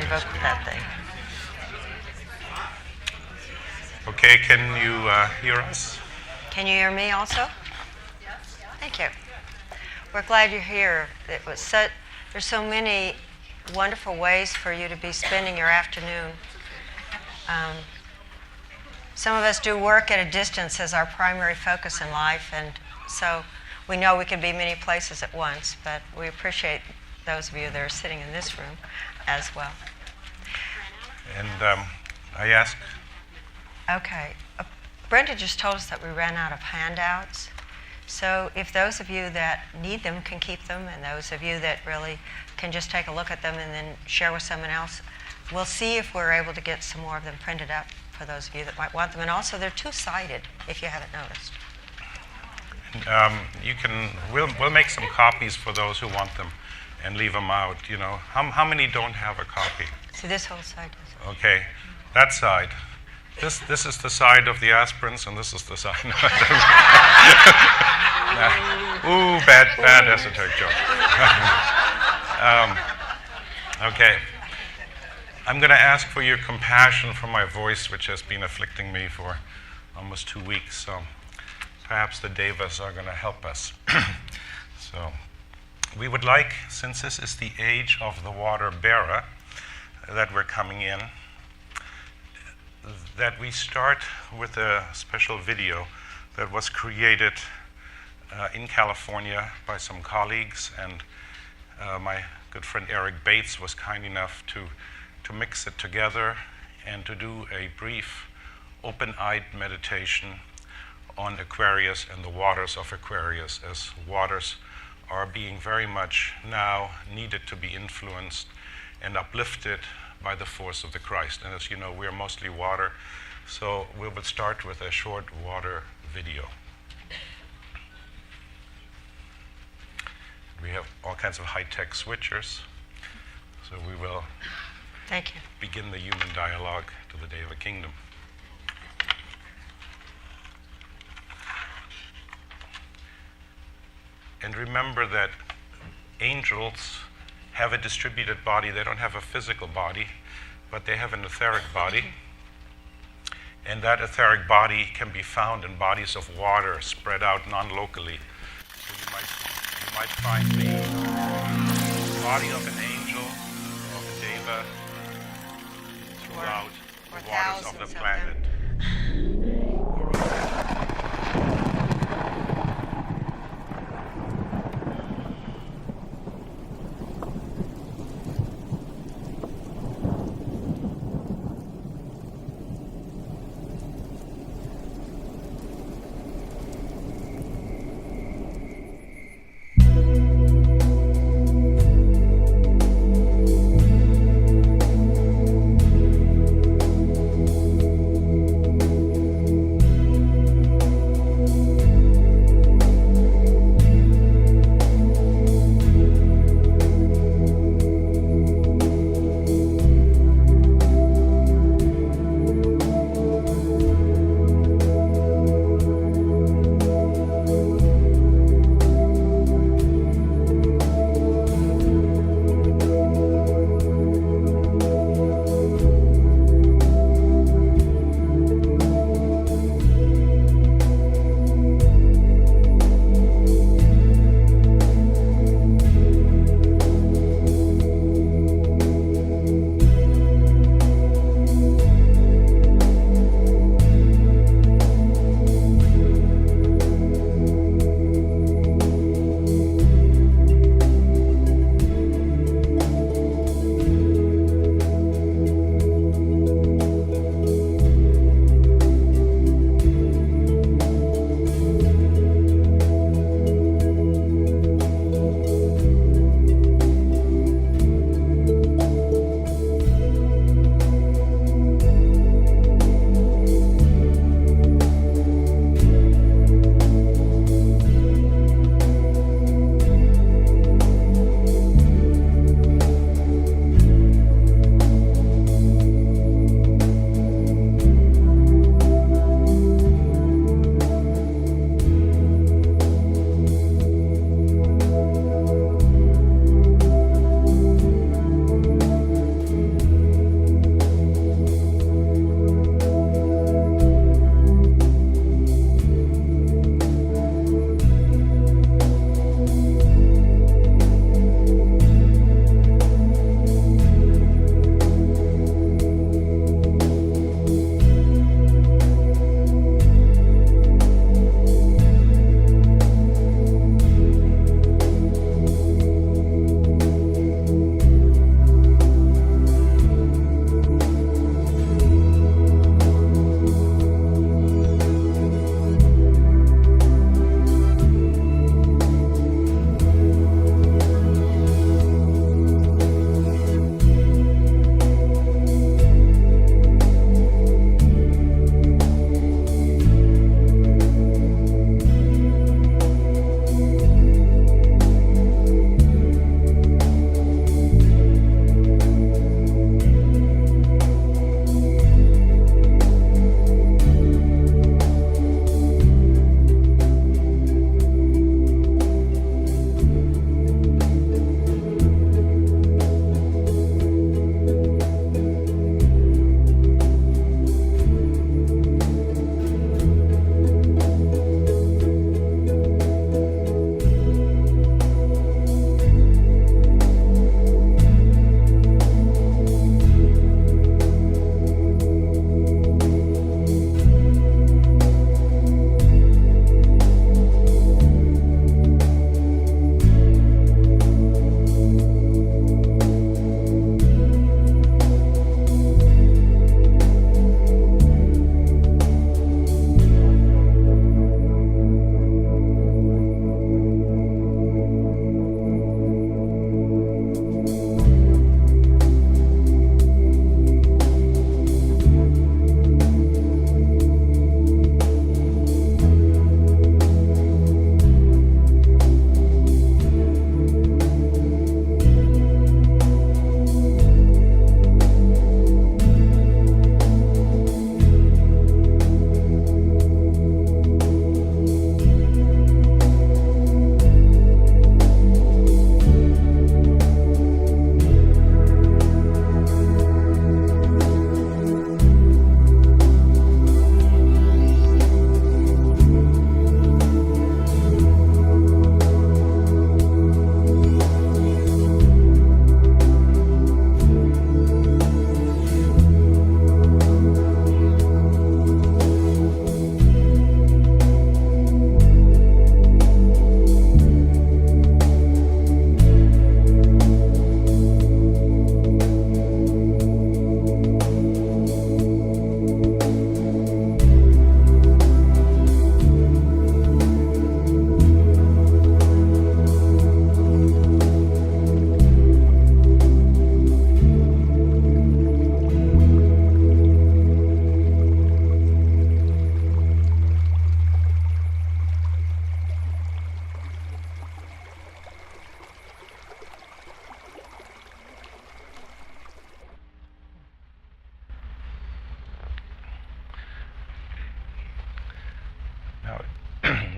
invoke that thing. Okay, can you hear us? Can you hear me also? Thank you. We're glad you're here. There's so many wonderful ways for you to be spending your afternoon. Some of us do work at a distance as our primary focus in life, and so we know we can be many places at once, but we appreciate those of you that are sitting in this room as well. And I ask. Okay. Brenda just told us that we ran out of handouts. So if those of you that need them can keep them, and those of you that really can just take a look at them and then share with someone else, we'll see if we're able to get some more of them printed up for those of you that might want them. And also, they're two-sided, if you haven't noticed. We'll make some copies for those who want them and leave them out. You know, how many don't have a copy? So this whole side does. Okay, that side. This is the side of the aspirins, and this is the side. Ooh, bad esoteric joke. Okay. I'm going to ask for your compassion for my voice, which has been afflicting me for almost 2 weeks. So perhaps the devas are going to help us. So we would like, since this is the age of the water bearer that we're coming in, that we start with a special video that was created in California by some colleagues, and my good friend Eric Bates was kind enough to mix it together and to do a brief open-eyed meditation on Aquarius and the waters of Aquarius, as waters are being very much now needed to be influenced and uplifted by the force of the Christ. And as you know, we're mostly water, so we will start with a short water video. We have all kinds of high-tech switchers, so we will Thank you. begin the human dialogue to the Deva Kingdom. And remember that angels have a distributed body. They don't have a physical body, but they have an etheric body. And that etheric body can be found in bodies of water spread out non-locally. So you might find the body of an angel or of a deva throughout the waters of the planet.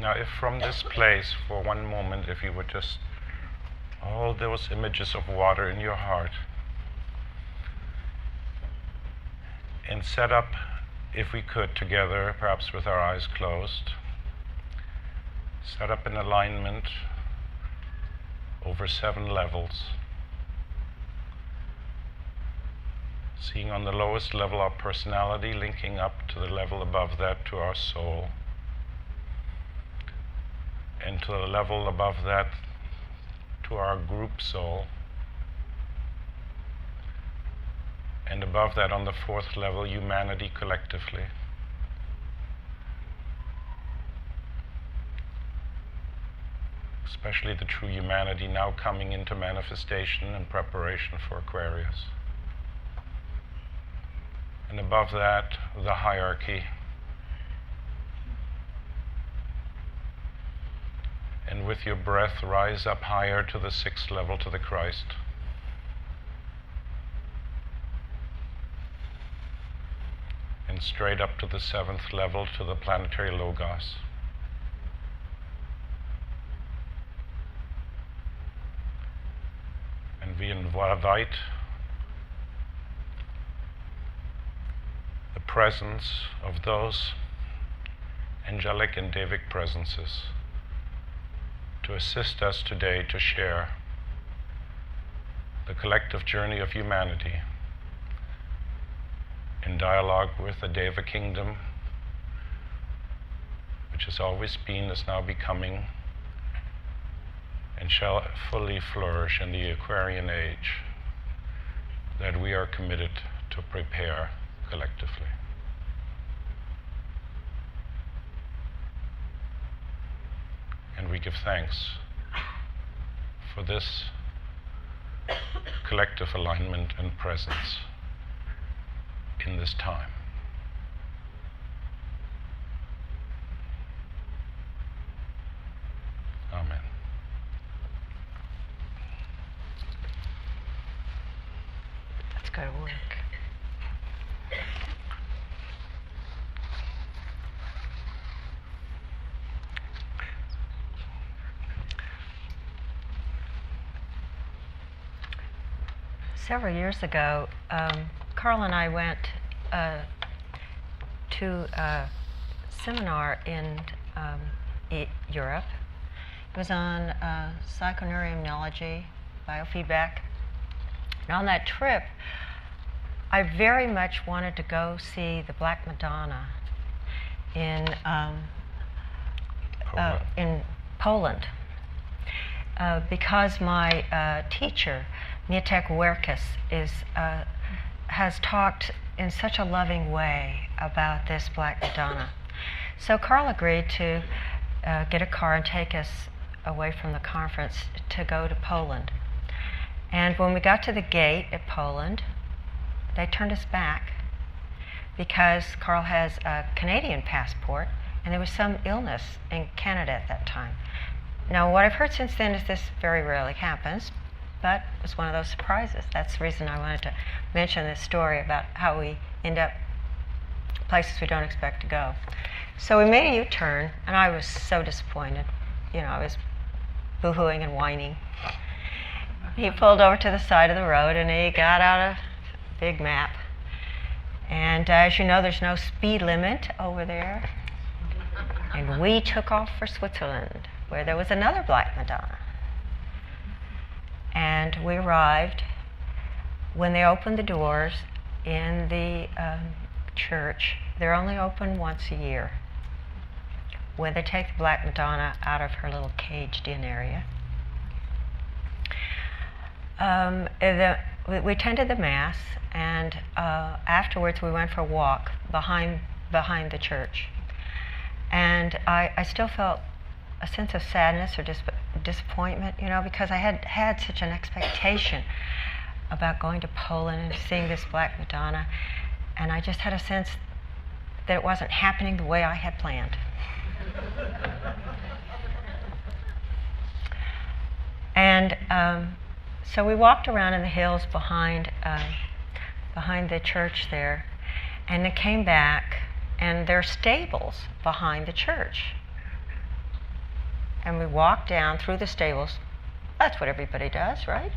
Now, if from this place, for one moment, if you would just all those images of water in your heart, and set up, if we could, together, perhaps with our eyes closed, set up an alignment over 7 levels. Seeing on the lowest level our personality, linking up to the level above that to our soul, and to the level above that to our group soul, and above that on the 4th level, humanity collectively. Especially the true humanity now coming into manifestation and preparation for Aquarius. And above that, the hierarchy. And with your breath, rise up higher to the 6th level, to the Christ. And straight up to the 7th level, to the planetary Logos. And we invite the presence of those angelic and Devic presences to assist us today to share the collective journey of humanity in dialogue with the Deva kingdom, which has always been, is now becoming, and shall fully flourish in the Aquarian age that we are committed to prepare collectively. And we give thanks for this collective alignment and presence in this time. Amen. Let's go to work. Several years ago, Carl and I went to a seminar in Europe. It was on psychoneuroimmunology, biofeedback. And on that trip, I very much wanted to go see the Black Madonna in Poland because my teacher, Mietek Werkes, has talked in such a loving way about this Black Madonna. So Carl agreed to get a car and take us away from the conference to go to Poland. And when we got to the gate at Poland, they turned us back because Carl has a Canadian passport and there was some illness in Canada at that time. Now, what I've heard since then is this very rarely happens, but it was one of those surprises. That's the reason I wanted to mention this story about how we end up places we don't expect to go. So we made a U-turn, and I was so disappointed. You know, I was boo-hooing and whining. He pulled over to the side of the road, and he got out a big map. And as you know, there's no speed limit over there. And we took off for Switzerland, where there was another Black Madonna. And we arrived when they opened the doors in the church. They're only open once a year, when they take the Black Madonna out of her little caged-in area. We attended the Mass, and afterwards we went for a walk behind the church. And I still felt a sense of sadness or disappointment, you know, because I had such an expectation about going to Poland and seeing this Black Madonna, and I just had a sense that it wasn't happening the way I had planned. And so we walked around in the hills behind the church there, and then came back, and there are stables behind the church. and we walked down through the stables. That's what everybody does, right?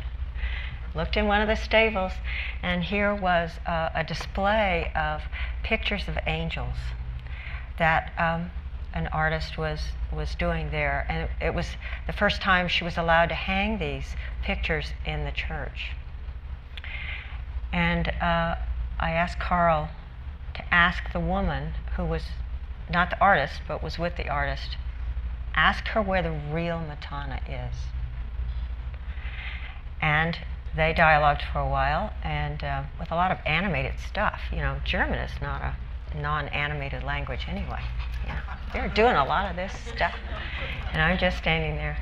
Looked in one of the stables, and here was a display of pictures of angels that an artist was doing there. And it was the first time she was allowed to hang these pictures in the church. And I asked Carl to ask the woman who was not the artist, but was with the artist, ask her where the real Madonna is. And they dialogued for a while, and with a lot of animated stuff. You know, German is not a non-animated language anyway. You know, they're doing a lot of this stuff, and I'm just standing there.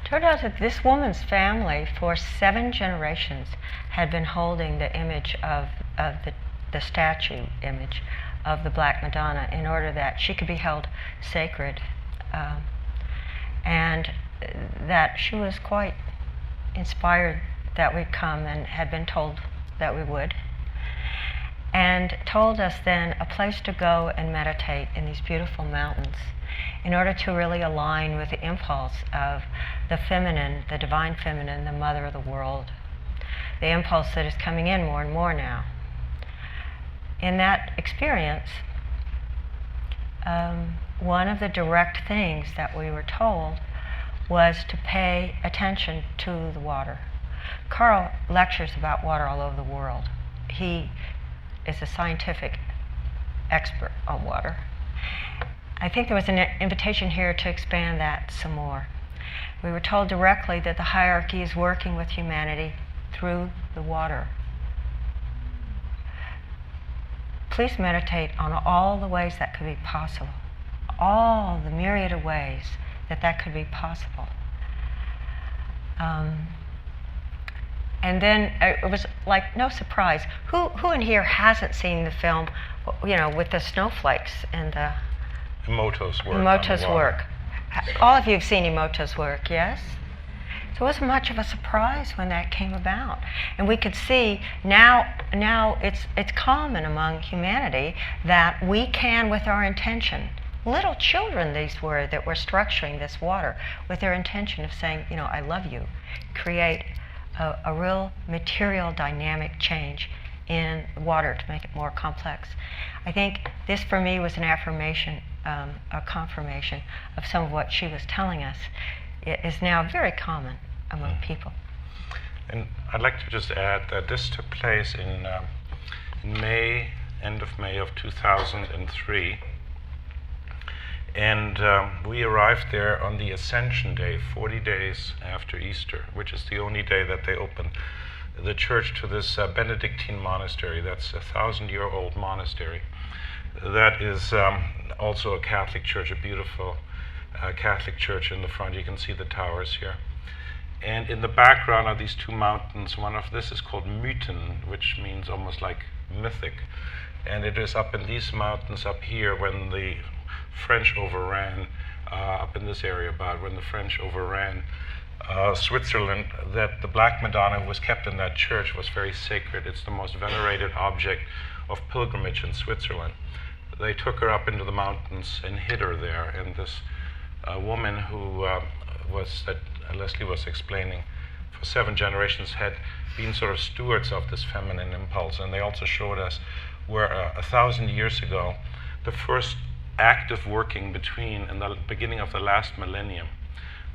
Turned out that this woman's family, for 7 generations, had been holding the image of the statue image of the Black Madonna in order that she could be held sacred, and that she was quite inspired that we'd come and had been told that we would, and told us then a place to go and meditate in these beautiful mountains in order to really align with the impulse of the feminine, the divine feminine, the mother of the world, the impulse that is coming in more and more now. In that experience, one of the direct things that we were told was to pay attention to the water. Carl lectures about water all over the world. He is a scientific expert on water. I think there was an invitation here to expand that some more. We were told directly that the hierarchy is working with humanity through the water. Please meditate on all the ways that could be possible, all the myriad of ways that could be possible. And then it was like no surprise. Who in here hasn't seen the film, you know, with the snowflakes and the Emoto's work. Emoto's work. All of you have seen Emoto's work, yes? So it wasn't much of a surprise when that came about. And we could see now it's common among humanity that we can, with our intention, little children these were that were structuring this water with their intention of saying, you know, I love you, create a real material dynamic change in water to make it more complex. I think this for me was an affirmation, a confirmation of some of what she was telling us. It is now very common among people. And I'd like to just add that this took place in May, end of May of 2003. And we arrived there on the Ascension Day, 40 days after Easter, which is the only day that they opened the church to this Benedictine monastery. That's a 1,000-year-old monastery. That is also a Catholic church, a beautiful Catholic church in the front. You can see the towers here. And in the background are these 2 mountains. One of this is called Mythen, which means almost like mythic. And it is up in these mountains up here when the French overran, up in this area about when the French overran Switzerland, that the Black Madonna was kept in that church was very sacred. It's the most venerated object of pilgrimage in Switzerland. They took her up into the mountains and hid her there. And this woman who that Lesley was explaining, for 7 generations had been sort of stewards of this feminine impulse. And they also showed us where 1,000 years ago, the first active working between, in the beginning of the last millennium,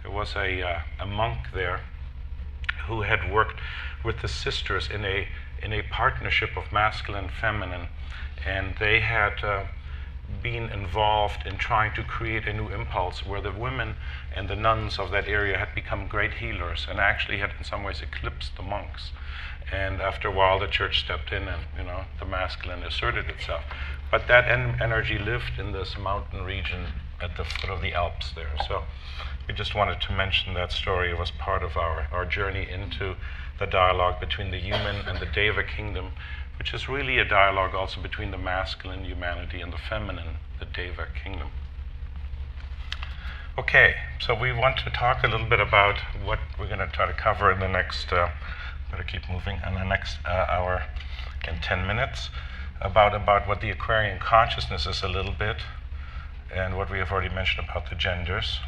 there was a monk there who had worked with the sisters in a partnership of masculine and feminine, and they had been involved in trying to create a new impulse where the women and the nuns of that area had become great healers and actually had in some ways eclipsed the monks. And after a while the church stepped in and, you know, the masculine asserted itself. But that energy lived in this mountain region at the foot of the Alps there. So we just wanted to mention that story. It was part of our journey into the dialogue between the human and the Deva kingdom, which is really a dialogue also between the masculine humanity and the feminine, the Deva kingdom. Okay, so we want to talk a little bit about what we're going to try to cover in the next, better keep moving, in the next hour and 10 minutes, about what the Aquarian consciousness is a little bit, and what we have already mentioned about the genders.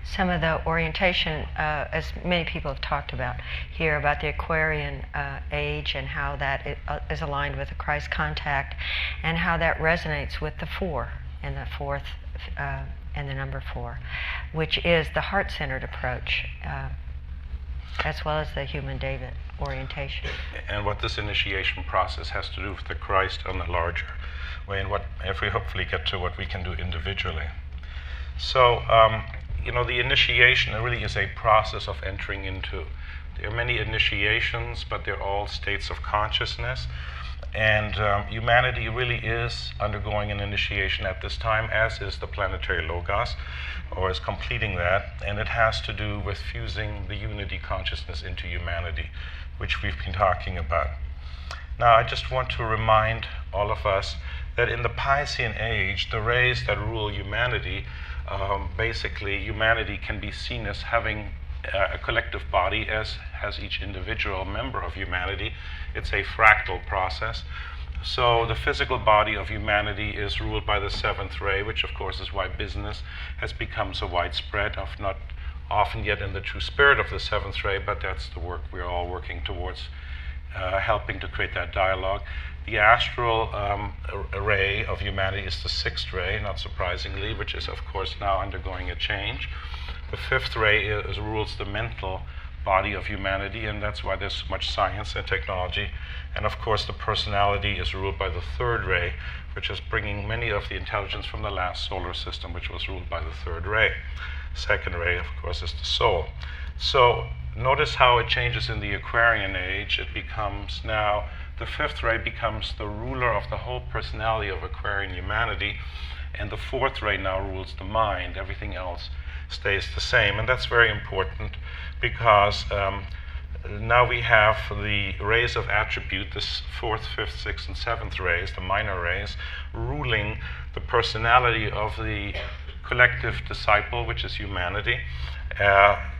Some of the orientation, as many people have talked about here, about the Aquarian age and how that is aligned with the Christ contact, and how that resonates with the 4 and the fourth and the number 4, which is the heart-centered approach, as well as the human-deva orientation. And what this initiation process has to do with the Christ on the larger way, and what, if we hopefully get to what we can do individually. So, the initiation really is a process of entering into. There are many initiations, but they're all states of consciousness. And humanity really is undergoing an initiation at this time, as is the planetary logos, or is completing that. And it has to do with fusing the unity consciousness into humanity, which we've been talking about. Now, I just want to remind all of us that in the Piscean age, the rays that rule humanity, basically humanity can be seen as having a collective body, as has each individual member of humanity. It's a fractal process. So the physical body of humanity is ruled by the 7th ray, which of course is why business has become so widespread, of not often yet in the true spirit of the 7th ray, but that's the work we're all working towards, helping to create that dialogue. The astral ray of humanity is the 6th ray, not surprisingly, which is of course now undergoing a change. The 5th ray rules the mental body of humanity, and that's why there's so much science and technology. And of course the personality is ruled by the 3rd ray, which is bringing many of the intelligence from the last solar system, which was ruled by the 3rd ray. 2nd ray, of course, is the soul. So notice how it changes in the Aquarian age. It becomes now, the 5th ray becomes the ruler of the whole personality of Aquarian humanity, and the 4th ray now rules the mind. Everything else stays the same, and that's very important because now we have the rays of attribute, this 4th, 5th, 6th, and 7th rays, the minor rays, ruling the personality of the collective disciple, which is humanity,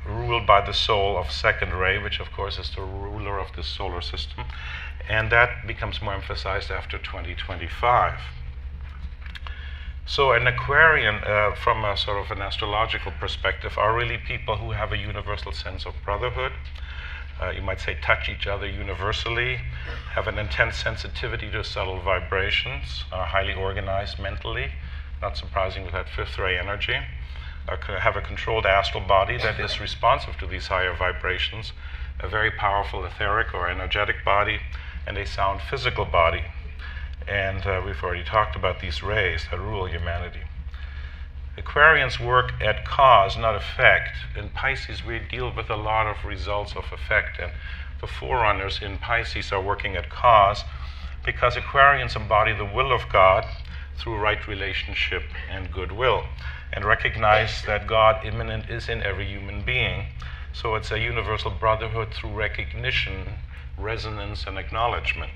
ruled by the soul of 2nd ray, which of course is the ruler of the solar system, and that becomes more emphasized after 2025. So an Aquarian, from a sort of an astrological perspective, are really people who have a universal sense of brotherhood. You might say touch each other universally, have an intense sensitivity to subtle vibrations, are highly organized mentally, not surprising with that 5th ray energy, have a controlled astral body that is responsive to these higher vibrations, a very powerful etheric or energetic body, and a sound physical body. And we've already talked about these rays that rule humanity. Aquarians work at cause, not effect. In Pisces, we deal with a lot of results of effect, and the forerunners in Pisces are working at cause because Aquarians embody the will of God through right relationship and goodwill, and recognize that God immanent is in every human being. So it's a universal brotherhood through recognition, resonance, and acknowledgement.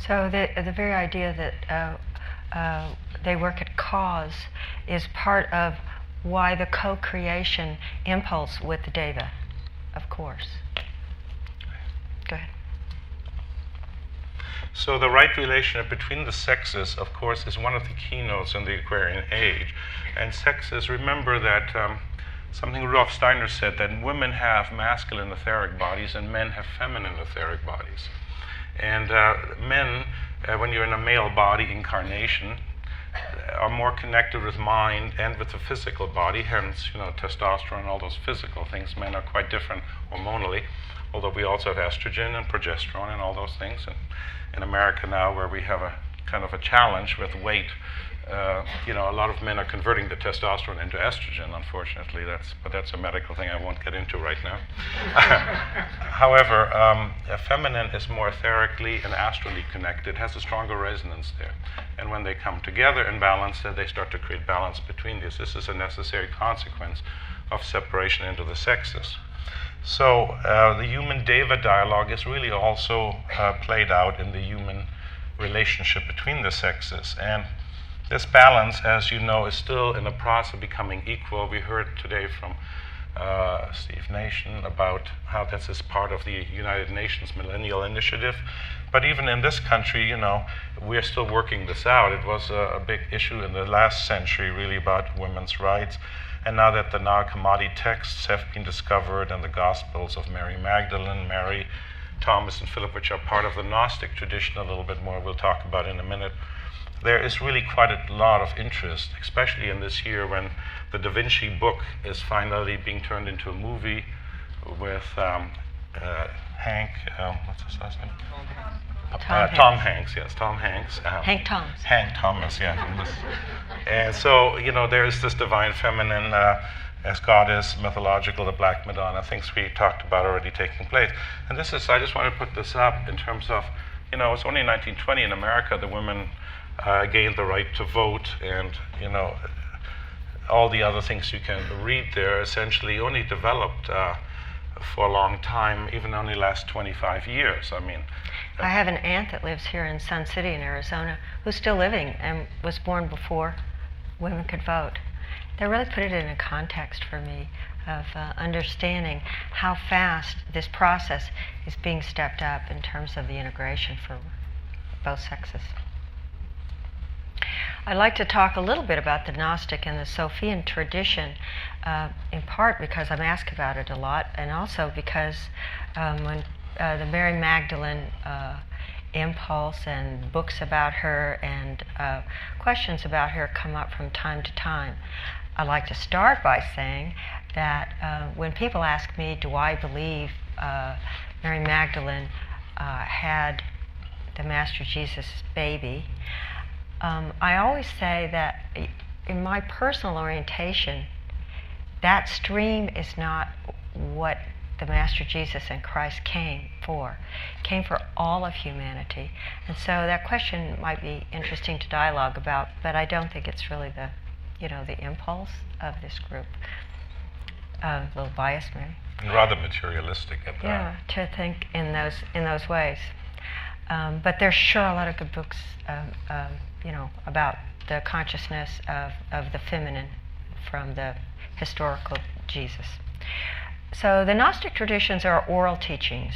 So the very idea that they work at cause is part of why the co-creation impulse with the Deva, of course. Go ahead. So the right relationship between the sexes, of course, is one of the keynotes in the Aquarian age. And sexes, remember that something Rudolf Steiner said, that women have masculine etheric bodies and men have feminine etheric bodies. And men, when you're in a male body incarnation, are more connected with mind and with the physical body, hence, testosterone, all those physical things. Men are quite different hormonally, although we also have estrogen and progesterone and all those things. And in America now, where we have a kind of a challenge with weight, a lot of men are converting the testosterone into estrogen, unfortunately. But that's a medical thing I won't get into right now. However, feminine is more etherically and astrally connected, has a stronger resonance there. And when they come together in balance, they start to create balance between these. This is a necessary consequence of separation into the sexes. So the human-deva dialogue is really also played out in the human relationship between the sexes. And this balance, as you know, is still in the process of becoming equal. We heard today from Steve Nation, about how this is part of the United Nations Millennial Initiative. But even in this country, you know, we're still working this out. It was a big issue in the last century, really, about women's rights. And now that the Nag Hammadi texts have been discovered and the Gospels of Mary Magdalene, Mary, Thomas, and Philip, which are part of the Gnostic tradition a little bit more, we'll talk about in a minute, there is really quite a lot of interest, especially in this year when the Da Vinci book is finally being turned into a movie with Hank, what's his last name? Tom Hanks, yes, Tom Hanks. Hank Thomas. Hank Thomas, yeah. And so, you know, there is this divine feminine as goddess, mythological, the Black Madonna, things we talked about already taking place. And this is, I just want to put this up in terms of, you know, it's only 1920 in America the women gained the right to vote, and, you know, all the other things you can read there essentially only developed for a long time, even only last 25 years. I mean, I have an aunt that lives here in Sun City in Arizona who's still living and was born before women could vote. That really put it in a context for me of understanding how fast this process is being stepped up in terms of the integration for both sexes. I'd like to talk a little bit about the Gnostic and the Sophian tradition, in part because I'm asked about it a lot, and also because when the Mary Magdalene impulse and books about her and questions about her come up from time to time. I'd like to start by saying that when people ask me, do I believe Mary Magdalene had the Master Jesus' baby, I always say that in my personal orientation, that stream is not what the Master Jesus and Christ came for all of humanity. And so that question might be interesting to dialogue about, but I don't think it's really the impulse of this group. A little biased, maybe. And rather materialistic at that. Yeah, to think in those ways. But there's sure a lot of good books, about the consciousness of the feminine from the historical Jesus. So the Gnostic traditions are oral teachings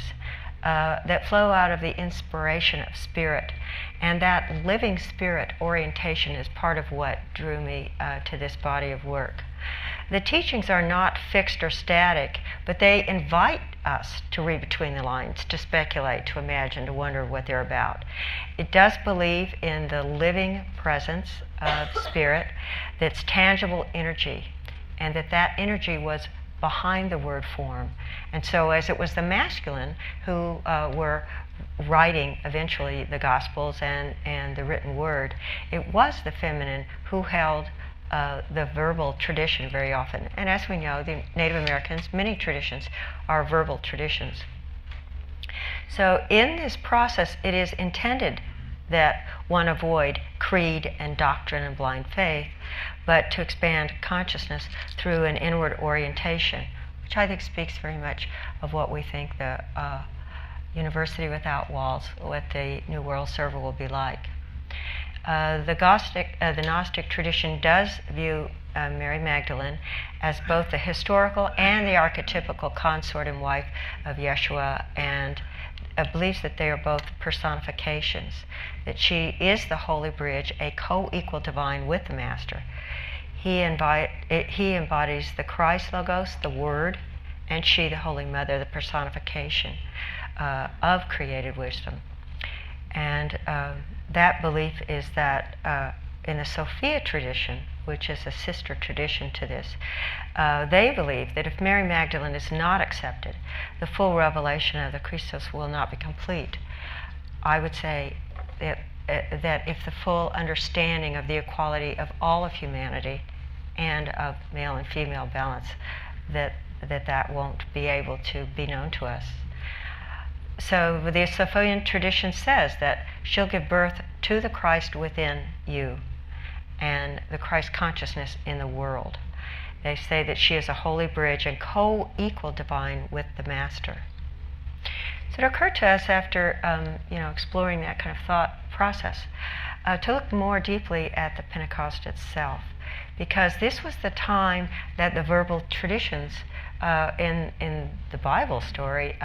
that flow out of the inspiration of spirit, and that living spirit orientation is part of what drew me to this body of work. The teachings are not fixed or static, but they invite us to read between the lines, to speculate, to imagine, to wonder what they're about. It does believe in the living presence of spirit that's tangible energy, and that energy was behind the word form. And so as it was the masculine who were writing eventually the Gospels and the written word, it was the feminine who held the verbal tradition very often. And as we know, the Native Americans, many traditions are verbal traditions. So in this process, it is intended that one avoid creed and doctrine and blind faith, but to expand consciousness through an inward orientation, which I think speaks very much of what we think the University Without Walls, what the New World Server will be like. The Gnostic tradition does view Mary Magdalene as both the historical and the archetypical consort and wife of Yeshua, and believes that they are both personifications, that she is the holy bridge, a co-equal divine with the Master. He embodies the Christ Logos, the Word, and she, the Holy Mother, the personification of created wisdom. And that belief is that in the Sophia tradition, which is a sister tradition to this, they believe that if Mary Magdalene is not accepted, the full revelation of the Christos will not be complete. I would say that if the full understanding of the equality of all of humanity and of male and female balance, that won't be able to be known to us. So the Sophian tradition says that she'll give birth to the Christ within you and the Christ consciousness in the world. They say that she is a holy bridge and co-equal divine with the Master. So it occurred to us after exploring that kind of thought process to look more deeply at the Pentecost itself, because this was the time that the verbal traditions in the Bible story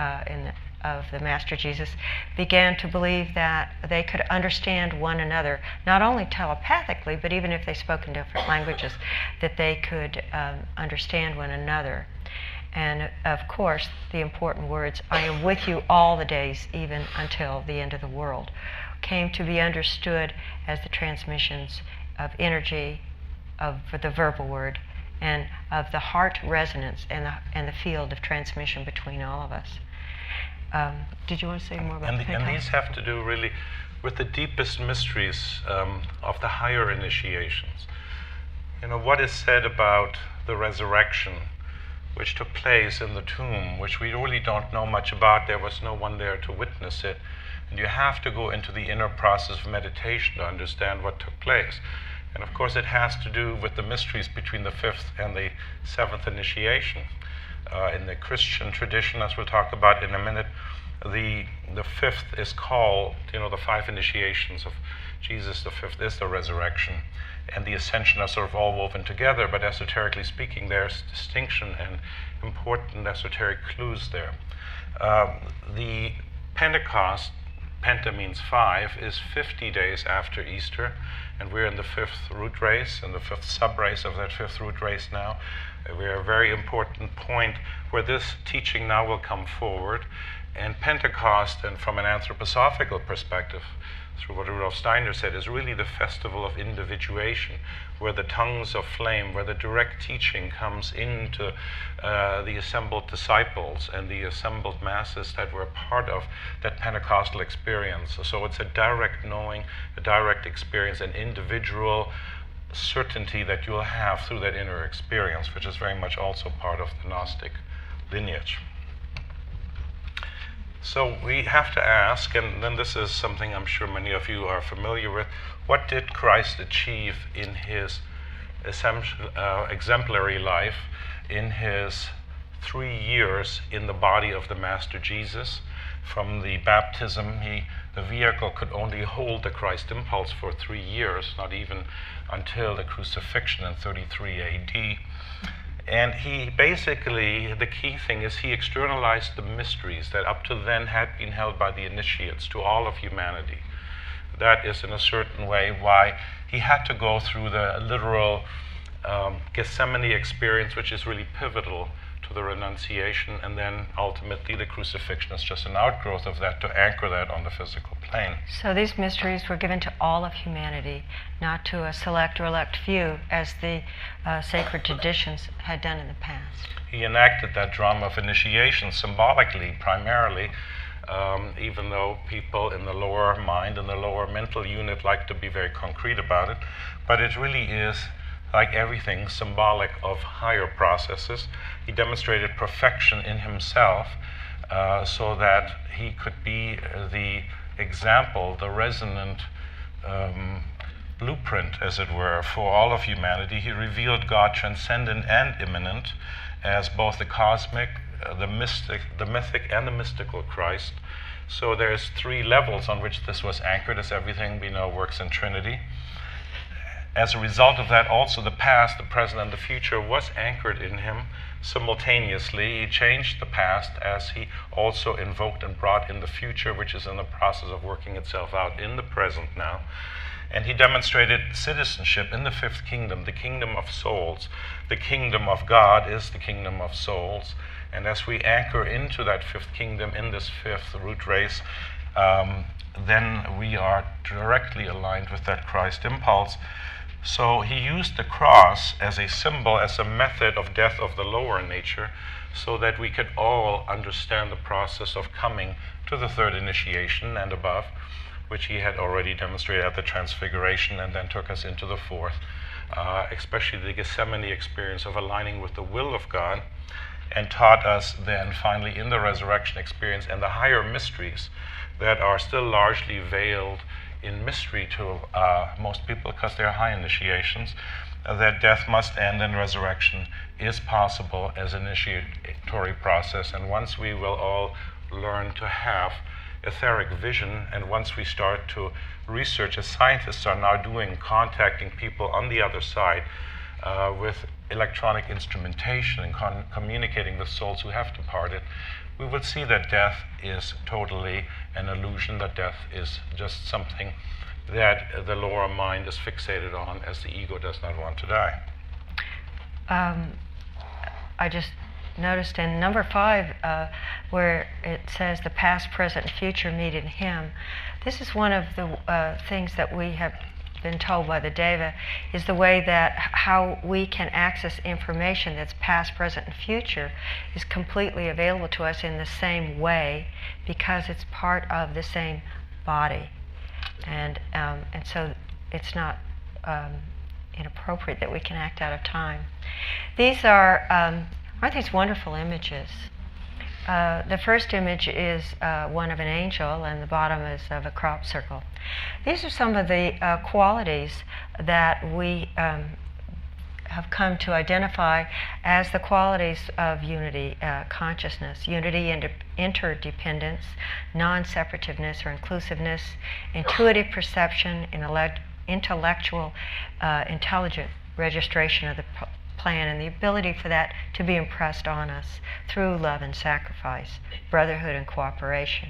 of the Master Jesus, began to believe that they could understand one another, not only telepathically, but even if they spoke in different languages, that they could understand one another. And of course, the important words, "I am with you all the days, even until the end of the world," came to be understood as the transmissions of energy, of the verbal word, and of the heart resonance and the field of transmission between all of us. Did you want to say more about and these have to do really with the deepest mysteries of the higher initiations. You know, what is said about the resurrection, which took place in the tomb, which we really don't know much about. There was no one there to witness it. And you have to go into the inner process of meditation to understand what took place. And of course, it has to do with the mysteries between the fifth and the seventh initiation. In the Christian tradition, as we'll talk about in a minute, the fifth is called, the five initiations of Jesus. The fifth is the resurrection, and the ascension are sort of all woven together. But esoterically speaking, there's distinction and important esoteric clues there. The Pentecost, Penta means 5, is 50 days after Easter, and we're in the fifth root race, and the fifth sub-race of that fifth root race now. We're at a very important point where this teaching now will come forward. And Pentecost, and from an anthroposophical perspective, through what Rudolf Steiner said, is really the festival of individuation, where the tongues of flame, where the direct teaching comes into the assembled disciples and the assembled masses that were part of that Pentecostal experience. So it's a direct knowing, a direct experience, an individual certainty that you'll have through that inner experience, which is very much also part of the Gnostic lineage. So we have to ask, and then this is something I'm sure many of you are familiar with, what did Christ achieve in his exemplary life, in his 3 years in the body of the Master Jesus? From the baptism, the vehicle could only hold the Christ impulse for 3 years, not even until the crucifixion in 33 AD. And he basically, the key thing is he externalized the mysteries that up to then had been held by the initiates to all of humanity. That is in a certain way why he had to go through the literal Gethsemane experience, which is really pivotal to the renunciation, and then ultimately the crucifixion is just an outgrowth of that to anchor that on the physical plane. So these mysteries were given to all of humanity, not to a select or elect few, as the sacred traditions had done in the past. He enacted that drama of initiation symbolically, primarily, even though people in the lower mind and the lower mental unit like to be very concrete about it. But it really is, like everything, symbolic of higher processes. He demonstrated perfection in himself so that he could be the example, the resonant blueprint, as it were, for all of humanity. He revealed God transcendent and immanent as both the cosmic, the mythic, and the mystical Christ. So there's 3 levels on which this was anchored, as everything we know works in Trinity. As a result of that, also the past, the present, and the future was anchored in him simultaneously. He changed the past as he also invoked and brought in the future, which is in the process of working itself out in the present now. And he demonstrated citizenship in the fifth kingdom, the kingdom of souls. The kingdom of God is the kingdom of souls. And as we anchor into that fifth kingdom in this fifth root race, then we are directly aligned with that Christ impulse. So he used the cross as a symbol, as a method of death of the lower nature, so that we could all understand the process of coming to the third initiation and above, which he had already demonstrated at the Transfiguration, and then took us into the fourth, especially the Gethsemane experience of aligning with the will of God, and taught us then finally in the resurrection experience and the higher mysteries that are still largely veiled in mystery to most people because they're high initiations, that death must end and resurrection is possible as an initiatory process. And once we will all learn to have etheric vision, and once we start to research, as scientists are now doing, contacting people on the other side, with electronic instrumentation and communicating with souls who have departed, we will see that death is totally an illusion, that death is just something that the lower mind is fixated on, as the ego does not want to die. I just noticed in number 5 where it says the past, present, and future meet in Him. This is one of the things that we have been told by the Deva is the way that how we can access information that's past, present, and future is completely available to us in the same way because it's part of the same body. And so it's not inappropriate that we can act out of time. These are, aren't these wonderful images? The first image is one of an angel, and the bottom is of a crop circle. These are some of the qualities that we have come to identify as the qualities of unity consciousness. Unity and interdependence, non-separativeness or inclusiveness, intuitive perception, intellectual, intelligent registration of the plan, and the ability for that to be impressed on us through love and sacrifice, brotherhood and cooperation,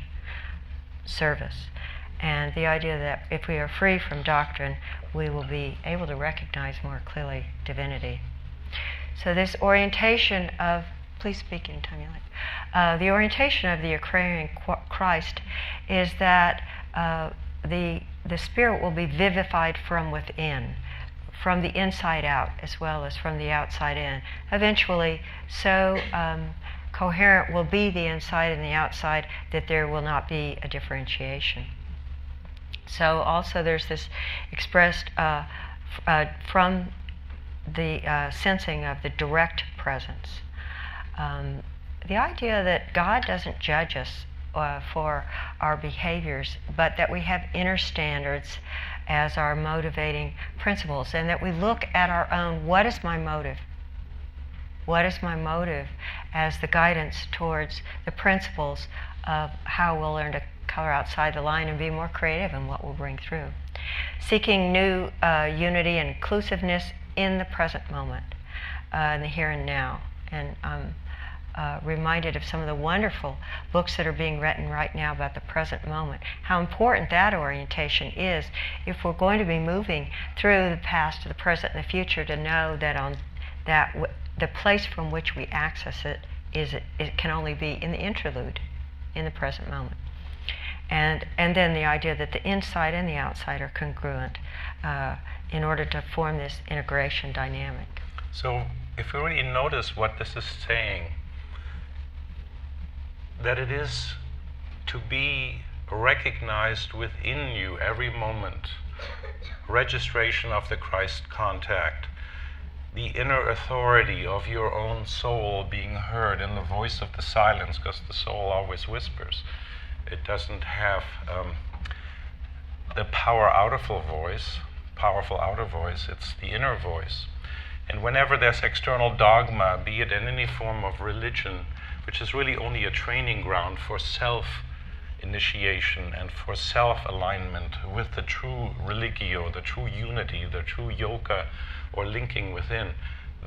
service. And the idea that if we are free from doctrine, we will be able to recognize more clearly divinity. So this orientation of, please speak in time you like. The orientation of the Aquarian Christ is that the spirit will be vivified from within, from the inside out as well as from the outside in. Eventually, so coherent will be the inside and the outside that there will not be a differentiation. So also there's this expressed from the sensing of the direct presence. The idea that God doesn't judge us for our behaviors, but that we have inner standards as our motivating principles, and that we look at our own, what is my motive? What is my motive as the guidance towards the principles of how we'll learn to color outside the line and be more creative in what we'll bring through. Seeking new unity and inclusiveness in the present moment, in the here and now. And I'm reminded of some of the wonderful books that are being written right now about the present moment, how important that orientation is if we're going to be moving through the past to the present and the future, to know that the place from which we access it can only be in the interlude, in the present moment. And then the idea that the inside and the outside are congruent in order to form this integration dynamic. So if you really notice what this is saying, that it is to be recognized within you every moment, registration of the Christ contact, the inner authority of your own soul being heard in the voice of the silence, because the soul always whispers. It doesn't have the powerful outer voice, it's the inner voice. And whenever there's external dogma, be it in any form of religion, which is really only a training ground for self-initiation and for self-alignment with the true religio, the true unity, the true yoga, or linking within,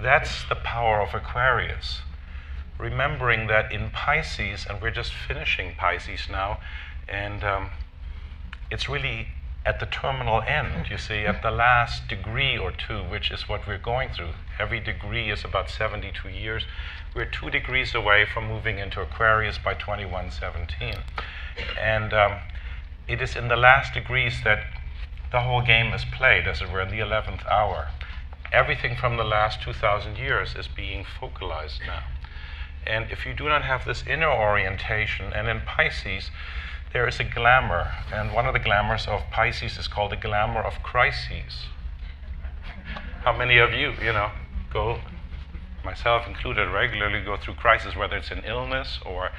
that's the power of Aquarius. Remembering that in Pisces, and we're just finishing Pisces now, and it's really at the terminal end, you see, at the last degree or two, which is what we're going through. Every degree is about 72 years. We're 2 degrees away from moving into Aquarius by 2117. And it is in the last degrees that the whole game is played, as it were, in the 11th hour. Everything from the last 2,000 years is being focalized now. And if you do not have this inner orientation, and in Pisces, there is a glamour, and one of the glamours of Pisces is called the glamour of crises. How many of you, go, myself included, regularly go through crisis, whether it's an illness or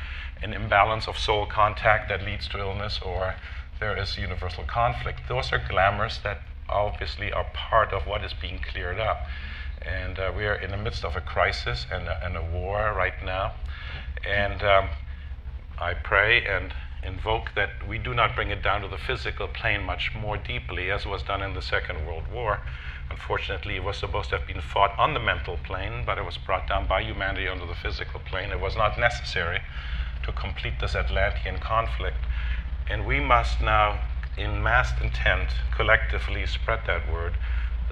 an imbalance of soul contact that leads to illness, or there is universal conflict. Those are glamours that obviously are part of what is being cleared up. And we are in the midst of a crisis and a war right now. And I pray and invoke that we do not bring it down to the physical plane much more deeply, as was done in the Second World War. Unfortunately, it was supposed to have been fought on the mental plane, but it was brought down by humanity onto the physical plane. It was not necessary to complete this Atlantean conflict. And we must now, in massed intent, collectively spread that word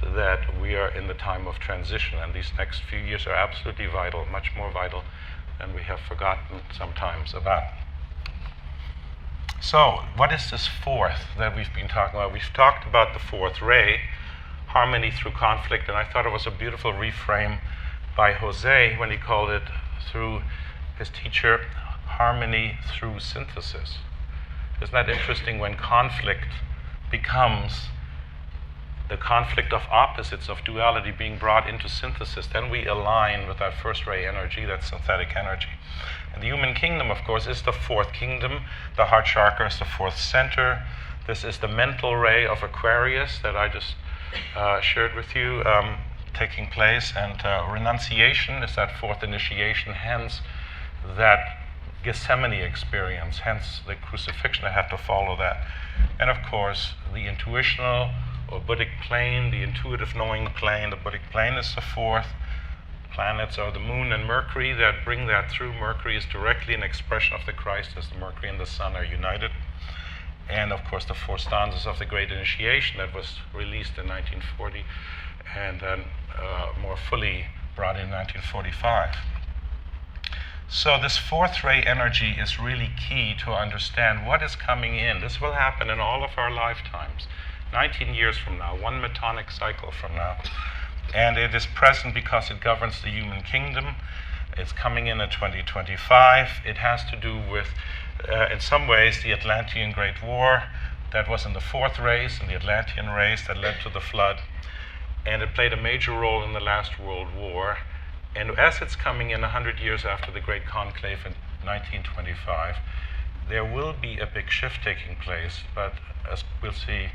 that we are in the time of transition, and these next few years are absolutely vital, much more vital than we have forgotten sometimes about. So, what is this fourth that we've been talking about? We've talked about the fourth ray, harmony through conflict, and I thought it was a beautiful reframe by Jose when he called it, through his teacher, harmony through synthesis. Isn't that interesting? When conflict becomes the conflict of opposites, of duality being brought into synthesis, then we align with that first ray energy, that synthetic energy. And the human kingdom, of course, is the fourth kingdom. The heart chakra is the fourth center. This is the mental ray of Aquarius that I just shared with you, taking place. And renunciation is that fourth initiation, hence that Gethsemane experience, hence the crucifixion. I had to follow that. And of course, the intuitional or Buddhic plane, the intuitive knowing plane. The Buddhic plane is the fourth. Planets are the moon and Mercury that bring that through. Mercury is directly an expression of the Christ, as the Mercury and the Sun are united. And of course, the four stanzas of the Great Initiation that was released in 1940 and then more fully brought in 1945. So this fourth ray energy is really key to understand what is coming in. This will happen in all of our lifetimes. 19 years from now, one metonic cycle from now. And it is present because it governs the human kingdom. It's coming in 2025. It has to do with, in some ways, the Atlantean Great War that was in the fourth race, in the Atlantean race that led to the flood. And it played a major role in the last World War. And as it's coming in 100 years after the Great Conclave in 1925, there will be a big shift taking place. But as we'll see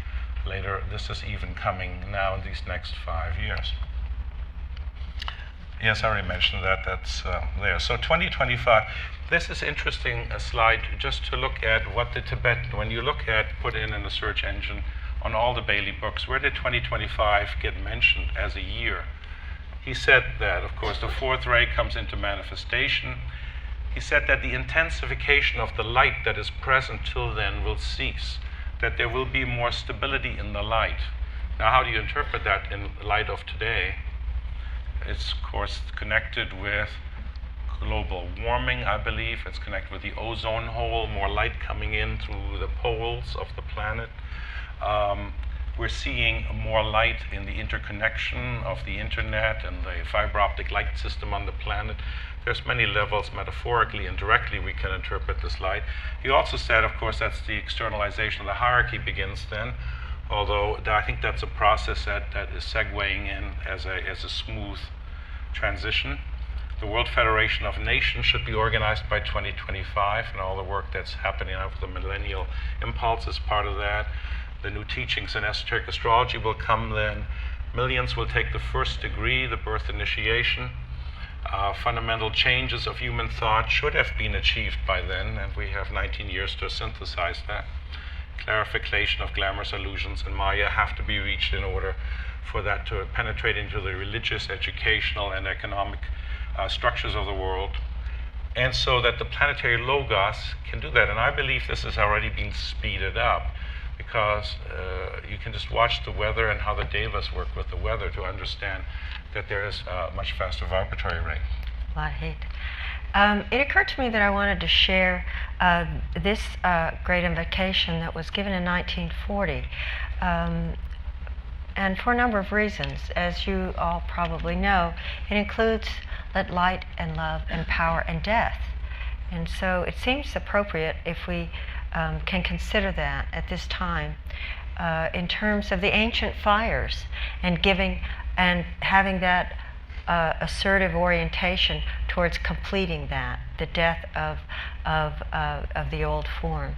later, this is even coming now in these next 5 years. Yes, I already mentioned that. That's there. So 2025, this is interesting, a slide just to look at what the Tibetan, when you look at, put in a search engine on all the Bailey books, where did 2025 get mentioned as a year? He said that, of course, the fourth ray comes into manifestation. He said that the intensification of the light that is present till then will cease, that there will be more stability in the light. Now, how do you interpret that in light of today? It's, of course, connected with global warming, I believe. It's connected with the ozone hole, more light coming in through the poles of the planet. We're seeing more light in the interconnection of the internet and the fiber optic light system on the planet. There's many levels, metaphorically and directly, we can interpret this light. He also said, of course, that's the externalization of the hierarchy begins then, although I think that's a process that is segueing in as a smooth transition. The World Federation of Nations should be organized by 2025, and all the work that's happening now with the millennial impulse is part of that. The new teachings in esoteric astrology will come then. Millions will take the first degree, the birth initiation. Fundamental changes of human thought should have been achieved by then, and we have 19 years to synthesize that. Clarification of glamorous illusions and Maya have to be reached in order for that to penetrate into the religious, educational, and economic structures of the world, and so that the planetary logos can do that. And I believe this has already been speeded up, because you can just watch the weather and how the devas work with the weather to understand that there is a much faster vibratory rate. A lot of heat. It occurred to me that I wanted to share this great invocation that was given in 1940, and for a number of reasons. As you all probably know, it includes let light and love and power and death. And so it seems appropriate if we can consider that at this time in terms of the ancient fires and giving and having that assertive orientation towards completing that, the death of the old form.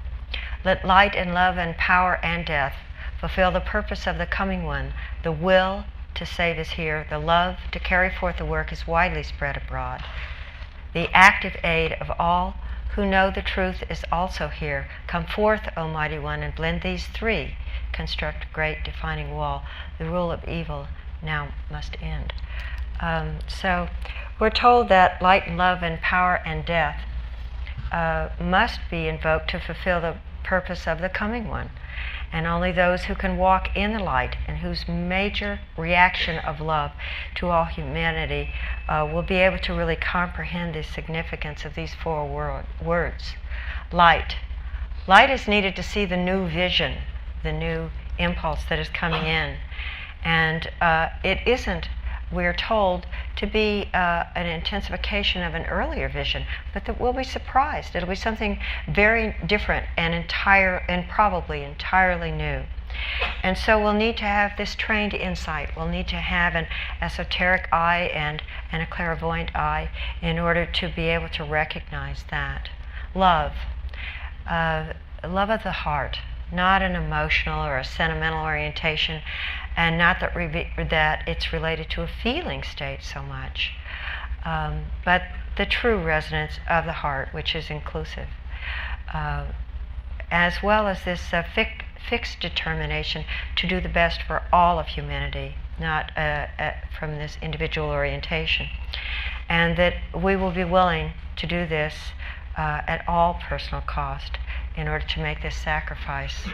Let light and love and power and death fulfill the purpose of the coming one. The will to save is here. The love to carry forth the work is widely spread abroad. The active aid of all who know the truth is also here. Come forth, O mighty one, and blend these three. Construct a great defining wall. The rule of evil now must end. So we're told that light and love and power and death must be invoked to fulfill the purpose of the coming one. And only those who can walk in the light and whose major reaction of love to all humanity will be able to really comprehend the significance of these four words. Light. Light is needed to see the new vision, the new impulse that is coming in. And it isn't, we're told, to be an intensification of an earlier vision, but that we'll be surprised. It'll be something very different and probably entirely new. And so we'll need to have this trained insight. We'll need to have an esoteric eye and a clairvoyant eye in order to be able to recognize that. Love. Love of the heart. Not an emotional or a sentimental orientation, and not that it's related to a feeling state so much, but the true resonance of the heart, which is inclusive, as well as this fixed determination to do the best for all of humanity, not from this individual orientation, and that we will be willing to do this at all personal cost in order to make this sacrifice.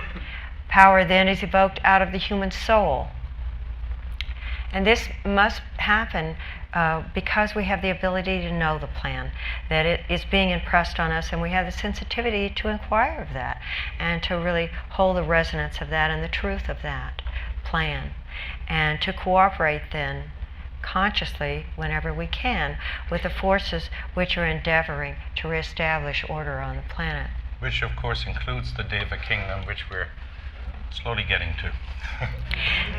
Power then is evoked out of the human soul. And this must happen because we have the ability to know the plan, that it is being impressed on us, and we have the sensitivity to inquire of that and to really hold the resonance of that and the truth of that plan, and to cooperate then consciously, whenever we can, with the forces which are endeavoring to reestablish order on the planet. Which, of course, includes the Deva kingdom, which we're slowly getting to.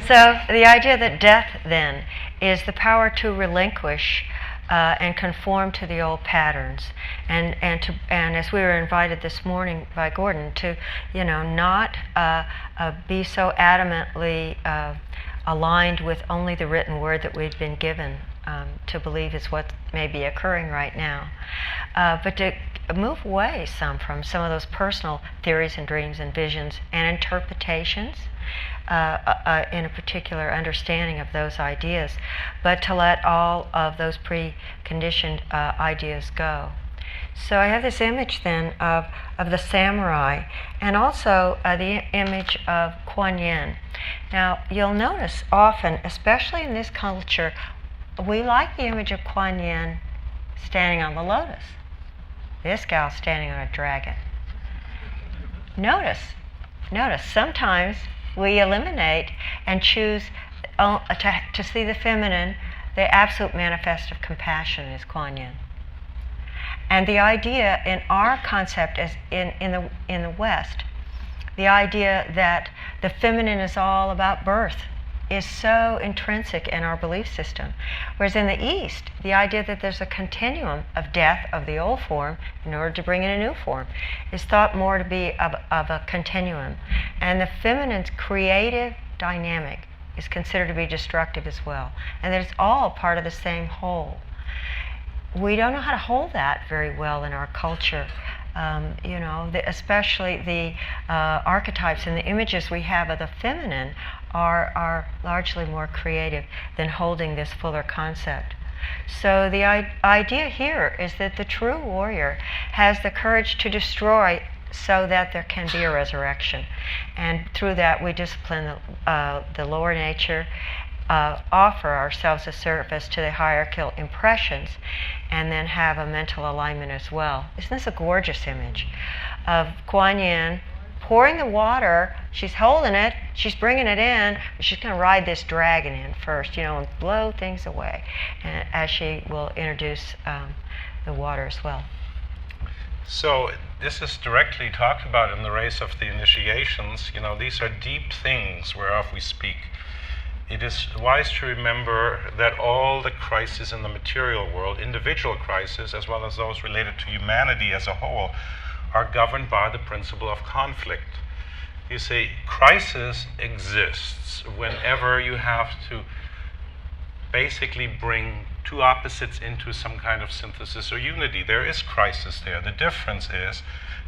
So the idea that death, then, is the power to relinquish and conform to the old patterns, and as we were invited this morning by Gordon, to not be so adamantly aligned with only the written word that we've been given to believe is what may be occurring right now, but to move away from some of those personal theories and dreams and visions and interpretations in a particular understanding of those ideas, but to let all of those preconditioned ideas go. So I have this image then of the samurai, and also the image of Kuan Yin. Now you'll notice often, especially in this culture, we like the image of Kuan Yin standing on the lotus. This gal's standing on a dragon. Notice, sometimes we eliminate and choose to see the feminine. The absolute manifest of compassion is Kuan Yin. And the idea in our concept as in the West, the idea that the feminine is all about birth is so intrinsic in our belief system. Whereas in the East, the idea that there's a continuum of death of the old form in order to bring in a new form is thought more to be of a continuum. And the feminine's creative dynamic is considered to be destructive as well. And that it's all part of the same whole. We don't know how to hold that very well in our culture. Especially the archetypes and the images we have of the feminine are largely more creative than holding this fuller concept. So the idea here is that the true warrior has the courage to destroy so that there can be a resurrection. And through that we discipline the lower nature, offer ourselves a service to the hierarchical impressions, and then have a mental alignment as well. Isn't this a gorgeous image of Kuan Yin pouring the water? She's holding it, she's bringing it in, but she's going to ride this dragon in first, and blow things away, and as she will introduce the water as well. So this is directly talked about in the race of the initiations. These are deep things whereof we speak. It is wise to remember that all the crises in the material world, individual crises as well as those related to humanity as a whole, are governed by the principle of conflict. You see, crisis exists whenever you have to basically bring two opposites into some kind of synthesis or unity. There is crisis there. The difference is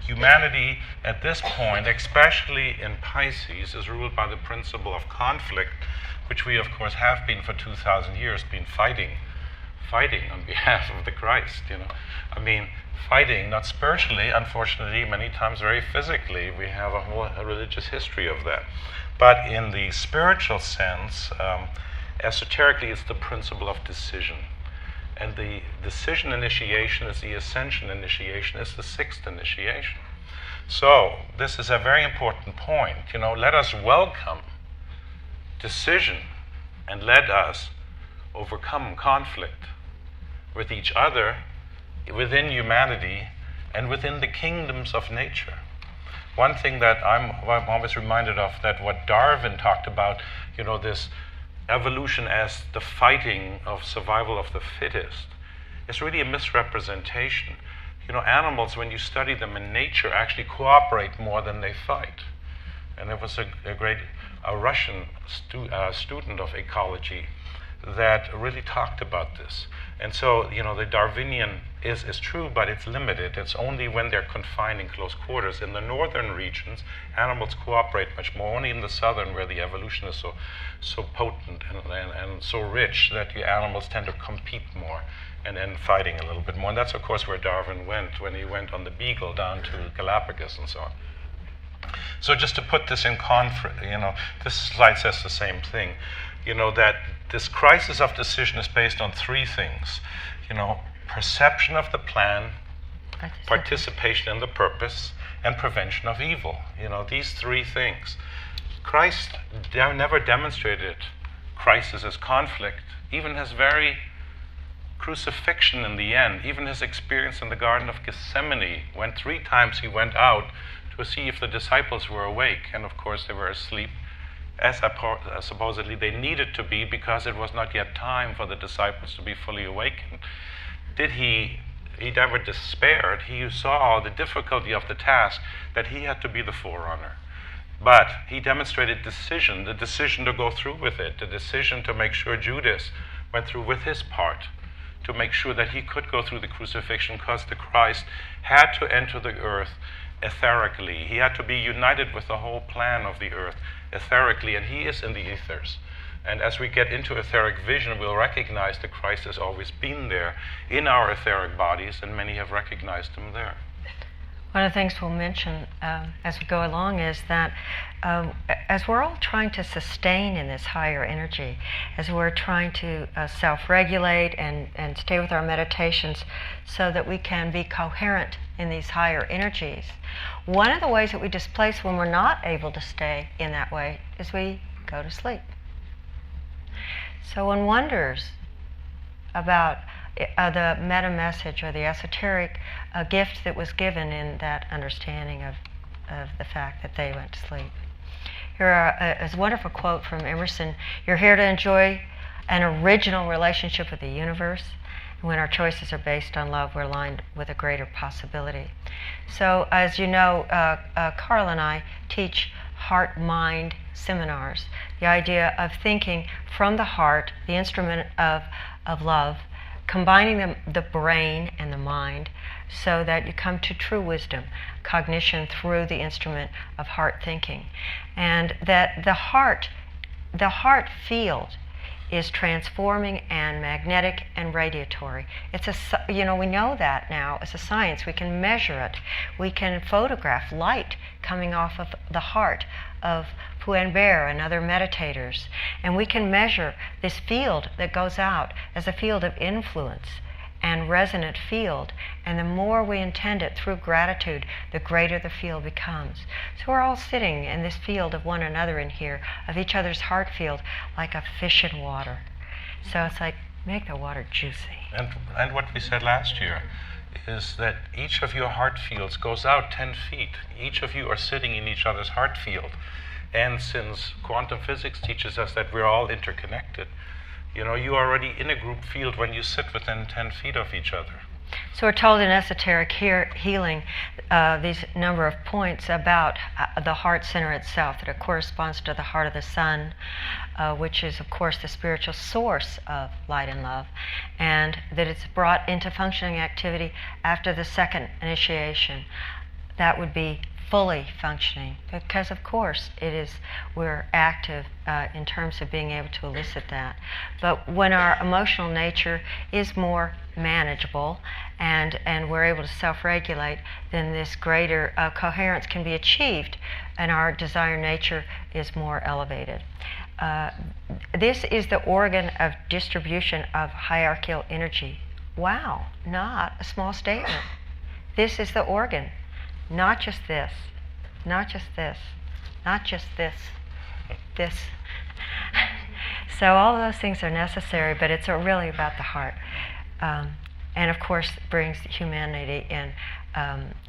humanity at this point, especially in Pisces, is ruled by the principle of conflict, which we of course have been for 2,000 years, been fighting on behalf of the Christ, I mean, fighting, not spiritually, unfortunately, many times very physically. We have a religious history of that. But in the spiritual sense, esoterically, it's the principle of decision. And the decision initiation is the ascension initiation, is the sixth initiation. So this is a very important point. Let us welcome decision and let us overcome conflict with each other, within humanity, and within the kingdoms of nature. One thing that I'm always reminded of, that what Darwin talked about, this evolution as the fighting of survival of the fittest, is really a misrepresentation. Animals, when you study them in nature, actually cooperate more than they fight. And there was a Russian student of ecology that really talked about this. And so, the Darwinian is true, but it's limited. It's only when they're confined in close quarters. In the northern regions, animals cooperate much more. Only in the southern, where the evolution is so potent and so rich, that the animals tend to compete more and then fighting a little bit more. And that's, of course, where Darwin went when he went on the Beagle down to Galapagos and so on. So just to put this in this slide says the same thing. That this crisis of decision is based on three things. Perception of the plan, participation in the purpose, and prevention of evil. These three things. Christ never demonstrated crisis as conflict. Even his very crucifixion in the end, even his experience in the Garden of Gethsemane, when 3 times he went out to see if the disciples were awake, and of course they were asleep, as supposedly they needed to be, because it was not yet time for the disciples to be fully awakened. He never despaired. He saw the difficulty of the task, that he had to be the forerunner. But he demonstrated decision, the decision to go through with it, the decision to make sure Judas went through with his part, to make sure that he could go through the crucifixion, because the Christ had to enter the earth etherically. He had to be united with the whole plan of the earth etherically, and he is in the ethers. And as we get into etheric vision, we'll recognize the Christ has always been there in our etheric bodies, and many have recognized him there. One of the things we'll mention as we go along is that as we're all trying to sustain in this higher energy, as we're trying to self-regulate and stay with our meditations so that we can be coherent in these higher energies, one of the ways that we displace when we're not able to stay in that way is we go to sleep. So one wonders about the meta message or the esoteric gift that was given in that understanding of the fact that they went to sleep. Here is a wonderful quote from Emerson: "You're here to enjoy an original relationship with the universe. And when our choices are based on love, we're aligned with a greater possibility." So, as you know, Carl and I teach heart-mind seminars. The idea of thinking from the heart, the instrument of love, combining the brain and the mind so that you come to true wisdom, cognition through the instrument of heart thinking. And that the heart field is transforming and magnetic and radiatory. We know that now as a science. We can measure it. We can photograph light coming off of the heart of Puenber and other meditators. And we can measure this field that goes out as a field of influence and resonant field. And the more we intend it through gratitude, the greater the field becomes. So we're all sitting in this field of one another in here, of each other's heart field, like a fish in water. So it's like, make the water juicy. And what we said last year is that each of your heart fields goes out 10 feet. Each of you are sitting in each other's heart field. And since quantum physics teaches us that we're all interconnected, you are already in a group field when you sit within 10 feet of each other. So we're told in esoteric healing these number of points about the heart center itself, that it corresponds to the heart of the sun, which is, of course, the spiritual source of light and love, and that it's brought into functioning activity after the second initiation. That would be fully functioning, because of course we're active in terms of being able to elicit that. But when our emotional nature is more manageable and we're able to self-regulate, then this greater coherence can be achieved and our desired nature is more elevated. This is the organ of distribution of hierarchical energy. Wow, not a small statement. This is the organ. Not just this, not just this, not just this, this. So all of those things are necessary, but it's really about the heart. And of course, brings humanity and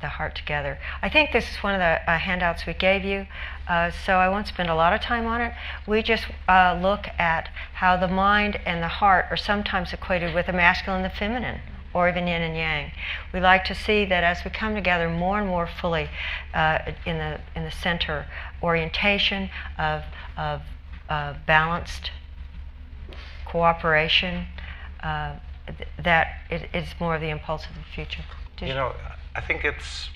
the heart together. I think this is one of the handouts we gave you, so I won't spend a lot of time on it. We just look at how the mind and the heart are sometimes equated with the masculine and the feminine, or even yin and yang. We like to see that as we come together more and more fully in the center orientation of balanced cooperation, that it's more of the impulse of the future. You know, I think it's,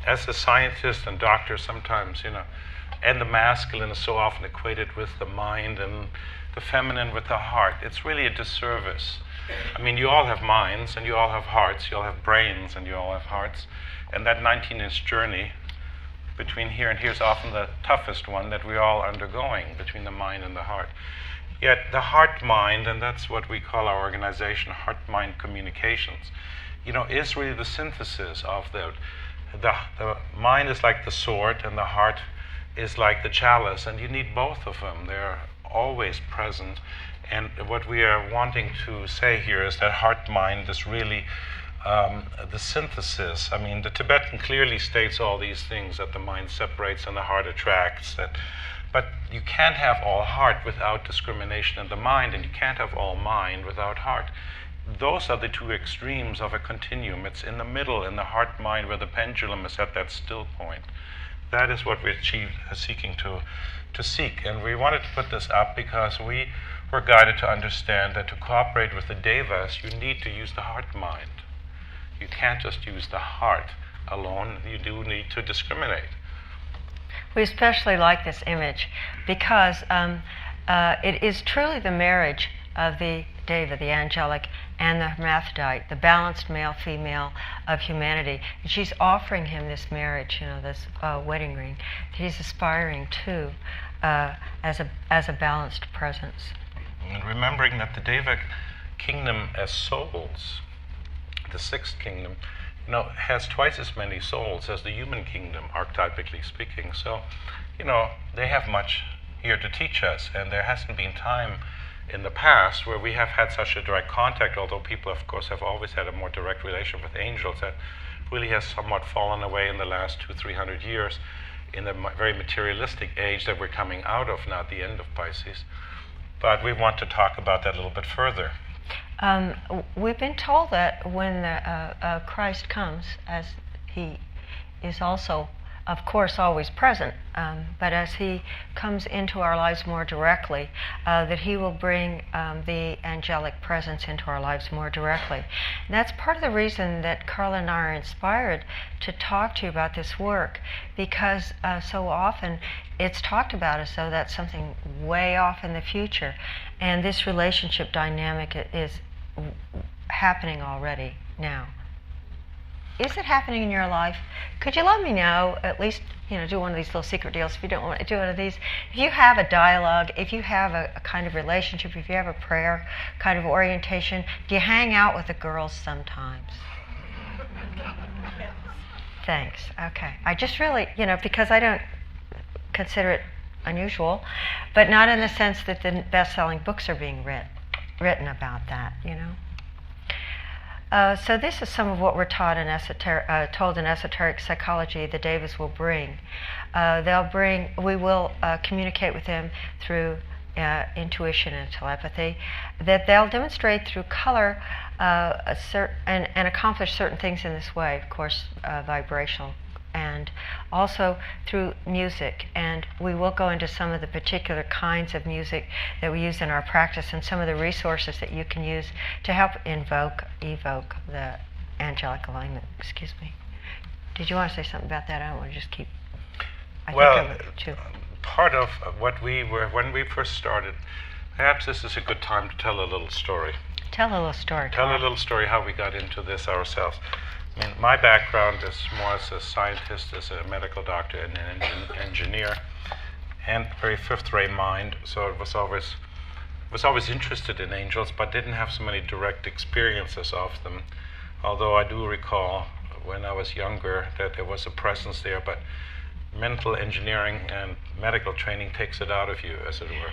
as a scientist and doctor sometimes, and the masculine is so often equated with the mind and the feminine with the heart. It's really a disservice. I mean, you all have minds and you all have hearts, you all have brains and you all have hearts. And that 19-inch journey between here and here is often the toughest one that we're all undergoing, between the mind and the heart. Yet the heart-mind, and that's what we call our organization, heart-mind communications, is really the synthesis of the mind is like the sword and the heart is like the chalice, and you need both of them. They're always present. And what we are wanting to say here is that heart-mind is really the synthesis. I mean, the Tibetan clearly states all these things, that the mind separates and the heart attracts. But you can't have all heart without discrimination in the mind, and you can't have all mind without heart. Those are the two extremes of a continuum. It's in the middle, in the heart-mind, where the pendulum is at that still point. That is what we're seeking to seek. And we wanted to put this up because we were guided to understand that to cooperate with the devas, you need to use the heart-mind. You can't just use the heart alone. You do need to discriminate. We especially like this image because it is truly the marriage of the deva, the angelic, and the hermaphrodite, the balanced male-female of humanity. And she's offering him this marriage, this wedding ring that he's aspiring to as a balanced presence. And remembering that the Deva kingdom as souls, the sixth kingdom, has twice as many souls as the human kingdom, archetypically speaking. So, they have much here to teach us, and there hasn't been time in the past where we have had such a direct contact, although people, of course, have always had a more direct relation with angels, that really has somewhat fallen away in the last 200-300 years in the very materialistic age that we're coming out of now, at the end of Pisces. But we want to talk about that a little bit further. We've been told that when Christ comes, as he is also, of course, always present, but as he comes into our lives more directly, that he will bring the angelic presence into our lives more directly. And that's part of the reason that Carla and I are inspired to talk to you about this work, because so often it's talked about as though that's something way off in the future, and this relationship dynamic is happening already now. Is it happening in your life? Could you let me know, at least, do one of these little secret deals if you don't want to do one of these. If you have a dialogue, if you have a kind of relationship, if you have a prayer kind of orientation, do you hang out with the girls sometimes? Thanks. Okay. I just really, because I don't consider it unusual, but not in the sense that the best-selling books are being written about that, So this is some of what we're told in esoteric psychology the devas will bring. We will communicate with them through intuition and telepathy, that they'll demonstrate through color and accomplish certain things in this way, of course, vibrational, and also through music. And we will go into some of the particular kinds of music that we use in our practice and some of the resources that you can use to help evoke the angelic alignment. Excuse me. Did you want to say something about that? I don't want to just keep... Part of what we were, when we first started, perhaps this is a good time to tell a little story. Tell a little story. Tell a little story how we got into this ourselves. I mean, my background is more as a scientist, as a medical doctor and an engineer, and very fifth-rate mind. So it was always interested in angels, but didn't have so many direct experiences of them. Although I do recall when I was younger that there was a presence there, but mental engineering and medical training takes it out of you, as it were.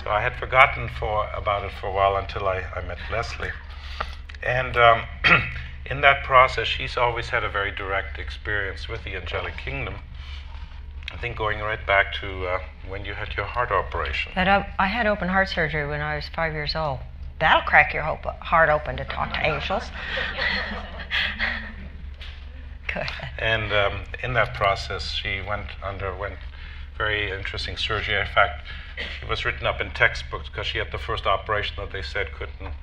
So I had forgotten about it for a while until I met Lesley. And in that process, she's always had a very direct experience with the angelic kingdom. I think going right back to when you had your heart operation. I had open heart surgery when I was 5 years old. That'll crack your heart open to talk to angels. And in that process, she underwent very interesting surgery. In fact, she was written up in textbooks because she had the first operation that they said couldn't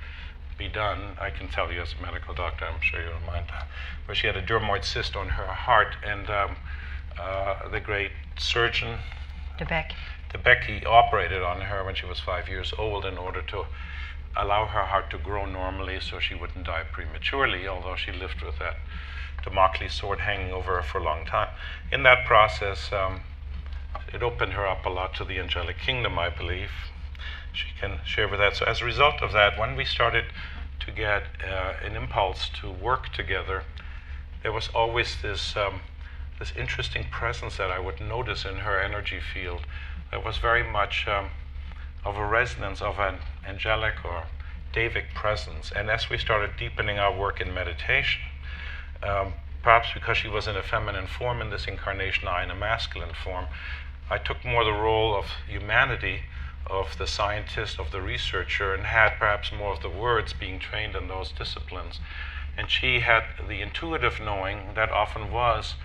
be done. I can tell you as a medical doctor, I'm sure you don't mind that. Where she had a dermoid cyst on her heart, and the great surgeon, DeBecke, operated on her when she was 5 years old in order to allow her heart to grow normally so she wouldn't die prematurely, although she lived with that Damocles sword hanging over her for a long time. In that process, it opened her up a lot to the angelic kingdom, I believe. She can share with that. So as a result of that, when we started to get an impulse to work together, there was always this interesting presence that I would notice in her energy field that was very much of a resonance of an angelic or Davic presence. And as we started deepening our work in meditation, perhaps because she was in a feminine form in this incarnation, I in a masculine form, I took more the role of humanity, of the scientist, of the researcher, and had perhaps more of the words, being trained in those disciplines. And she had the intuitive knowing that often was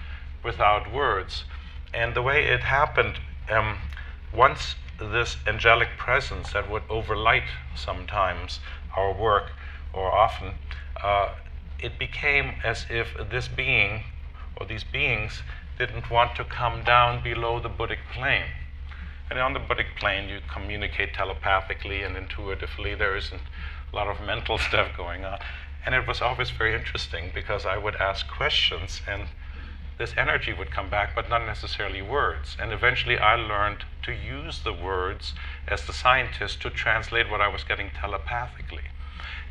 without words. And the way it happened, once this angelic presence that would overlight sometimes our work, or often, it became as if this being, or these beings, didn't want to come down below the Buddhic plane. And on the Buddhic plane, you communicate telepathically and intuitively. There isn't a lot of mental stuff going on. And it was always very interesting because I would ask questions and this energy would come back, but not necessarily words. And eventually I learned to use the words as the scientist to translate what I was getting telepathically.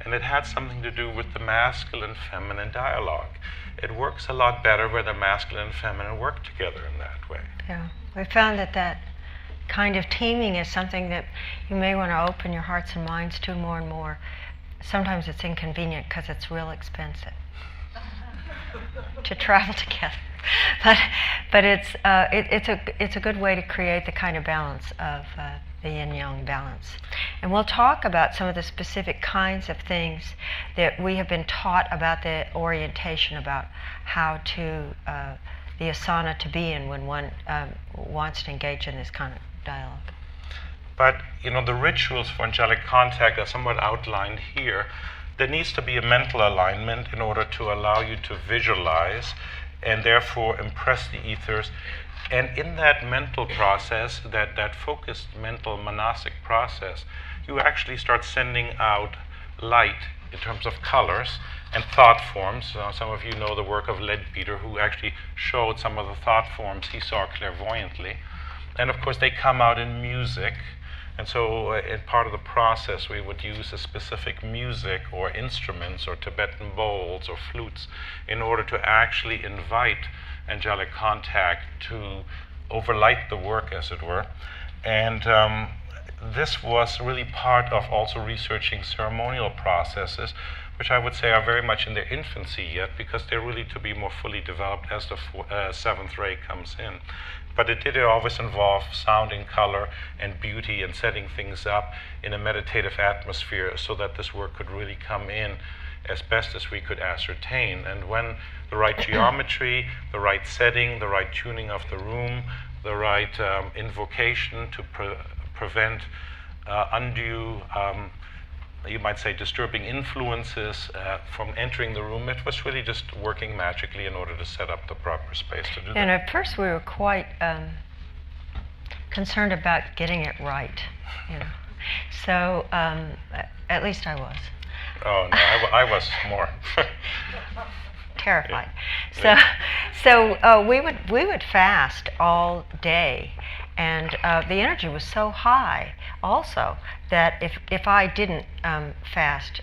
And it had something to do with the masculine-feminine dialogue. It works a lot better where the masculine and feminine work together in that way. Yeah, we found that kind of teaming is something that you may want to open your hearts and minds to more and more. Sometimes it's inconvenient because it's real expensive to travel together. But it's a good way to create the kind of balance of the yin-yang balance. And we'll talk about some of the specific kinds of things that we have been taught about the orientation, about how to, the asana to be in when one wants to engage in this kind of dialogue. But, the rituals for angelic contact are somewhat outlined here. There needs to be a mental alignment in order to allow you to visualize and therefore impress the ethers. And in that mental process, that focused mental monastic process, you actually start sending out light in terms of colors and thought forms. Some of you know the work of Leadbeater, who actually showed some of the thought forms he saw clairvoyantly. And of course, they come out in music. And so in part of the process, we would use a specific music or instruments or Tibetan bowls or flutes in order to actually invite angelic contact to overlight the work, as it were. And this was really part of also researching ceremonial processes, which I would say are very much in their infancy yet, because they're really to be more fully developed as the seventh ray comes in. But it did always involve sound and color and beauty and setting things up in a meditative atmosphere so that this work could really come in as best as we could ascertain. And when the right geometry, the right setting, the right tuning of the room, the right invocation to prevent undue, you might say, disturbing influences from entering the room, it was really just working magically in order to set up the proper space to do that. And at first we were quite concerned about getting it right, you know. So at least I was. Oh no, I was more terrified. Yeah. So we would fast all day, and the energy was so high also that if I didn't fast,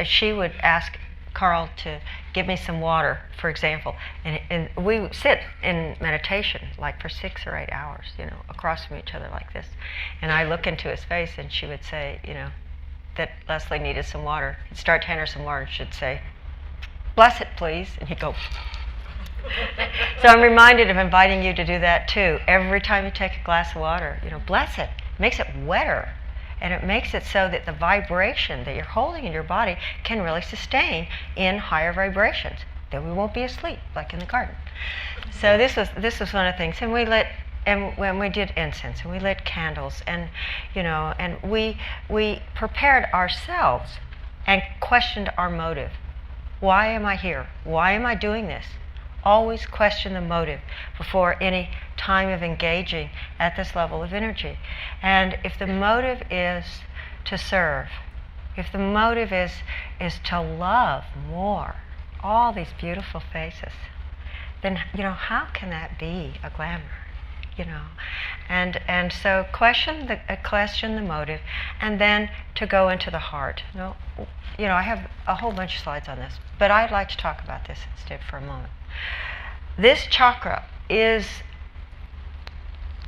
she would ask Carl to give me some water, for example, and we would sit in meditation like for 6 or 8 hours, you know, across from each other like this, and I look into his face and she would say, you know, that Lesley needed some water. He'd start to hand her some water and she'd say, "Bless it, please," and he'd go. So I'm reminded of inviting you to do that too. Every time you take a glass of water, you know, bless it. It makes it wetter, and it makes it so that the vibration that you're holding in your body can really sustain in higher vibrations. Then we won't be asleep like in the garden. So this was one of the things, and when we did incense and we lit candles, and you know, and we prepared ourselves and questioned our motive. Why am I here? Why am I doing this? Always question the motive before any time of engaging at this level of energy. And if the motive is to serve, if the motive is to love more all these beautiful faces, then, you know, how can that be a glamour? You know, and so question the motive, and then to go into the heart. You know, I have a whole bunch of slides on this, but I'd like to talk about this instead for a moment. This chakra is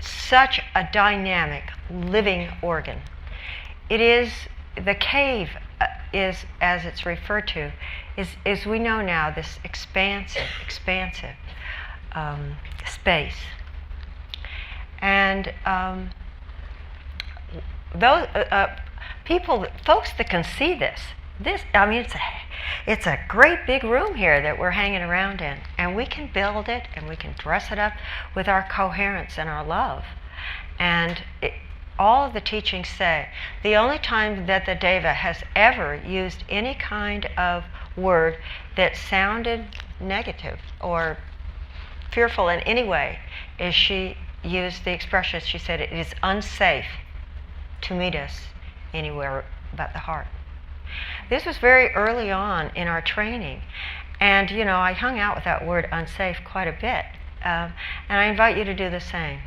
such a dynamic, living organ. It is, the cave is, as it's referred to, is we know now, this expansive space. And those folks that can see this, I mean, it's a great big room here that we're hanging around in, and we can build it and we can dress it up with our coherence and our love. And all of the teachings say the only time that the Deva has ever used any kind of word that sounded negative or fearful in any way is she used the expression, she said, it is unsafe to meet us anywhere but the heart. This was very early on in our training, and you know, I hung out with that word unsafe quite a bit, and I invite you to do the same,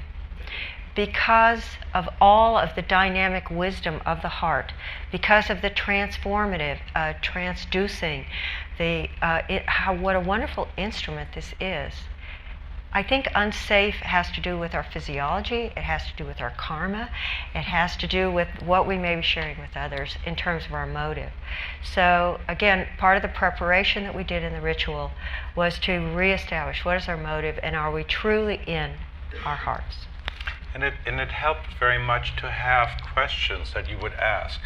because of all of the dynamic wisdom of the heart, because of the transformative, transducing, what a wonderful instrument this is. I think unsafe has to do with our physiology, it has to do with our karma, it has to do with what we may be sharing with others in terms of our motive. So again, part of the preparation that we did in the ritual was to reestablish what is our motive and are we truly in our hearts. And it helped very much to have questions that you would ask.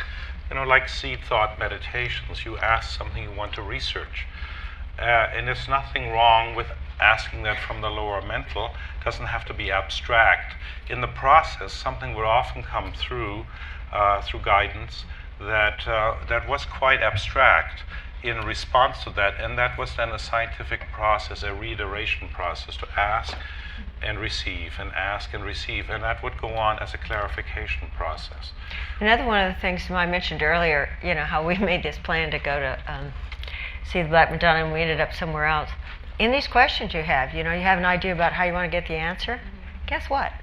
You know, like seed thought meditations, you ask something you want to research. And there's nothing wrong with asking that from the lower mental. It doesn't have to be abstract. In the process, something would often come through guidance that was quite abstract in response to that, and that was then a scientific process, a reiteration process, to ask and receive and ask and receive, and that would go on as a clarification process. Another one of the things I mentioned earlier, you know, how we made this plan to go to see the Black Madonna and we ended up somewhere else. In these questions you have, you know, you have an idea about how you want to get the answer. Mm-hmm. Guess what?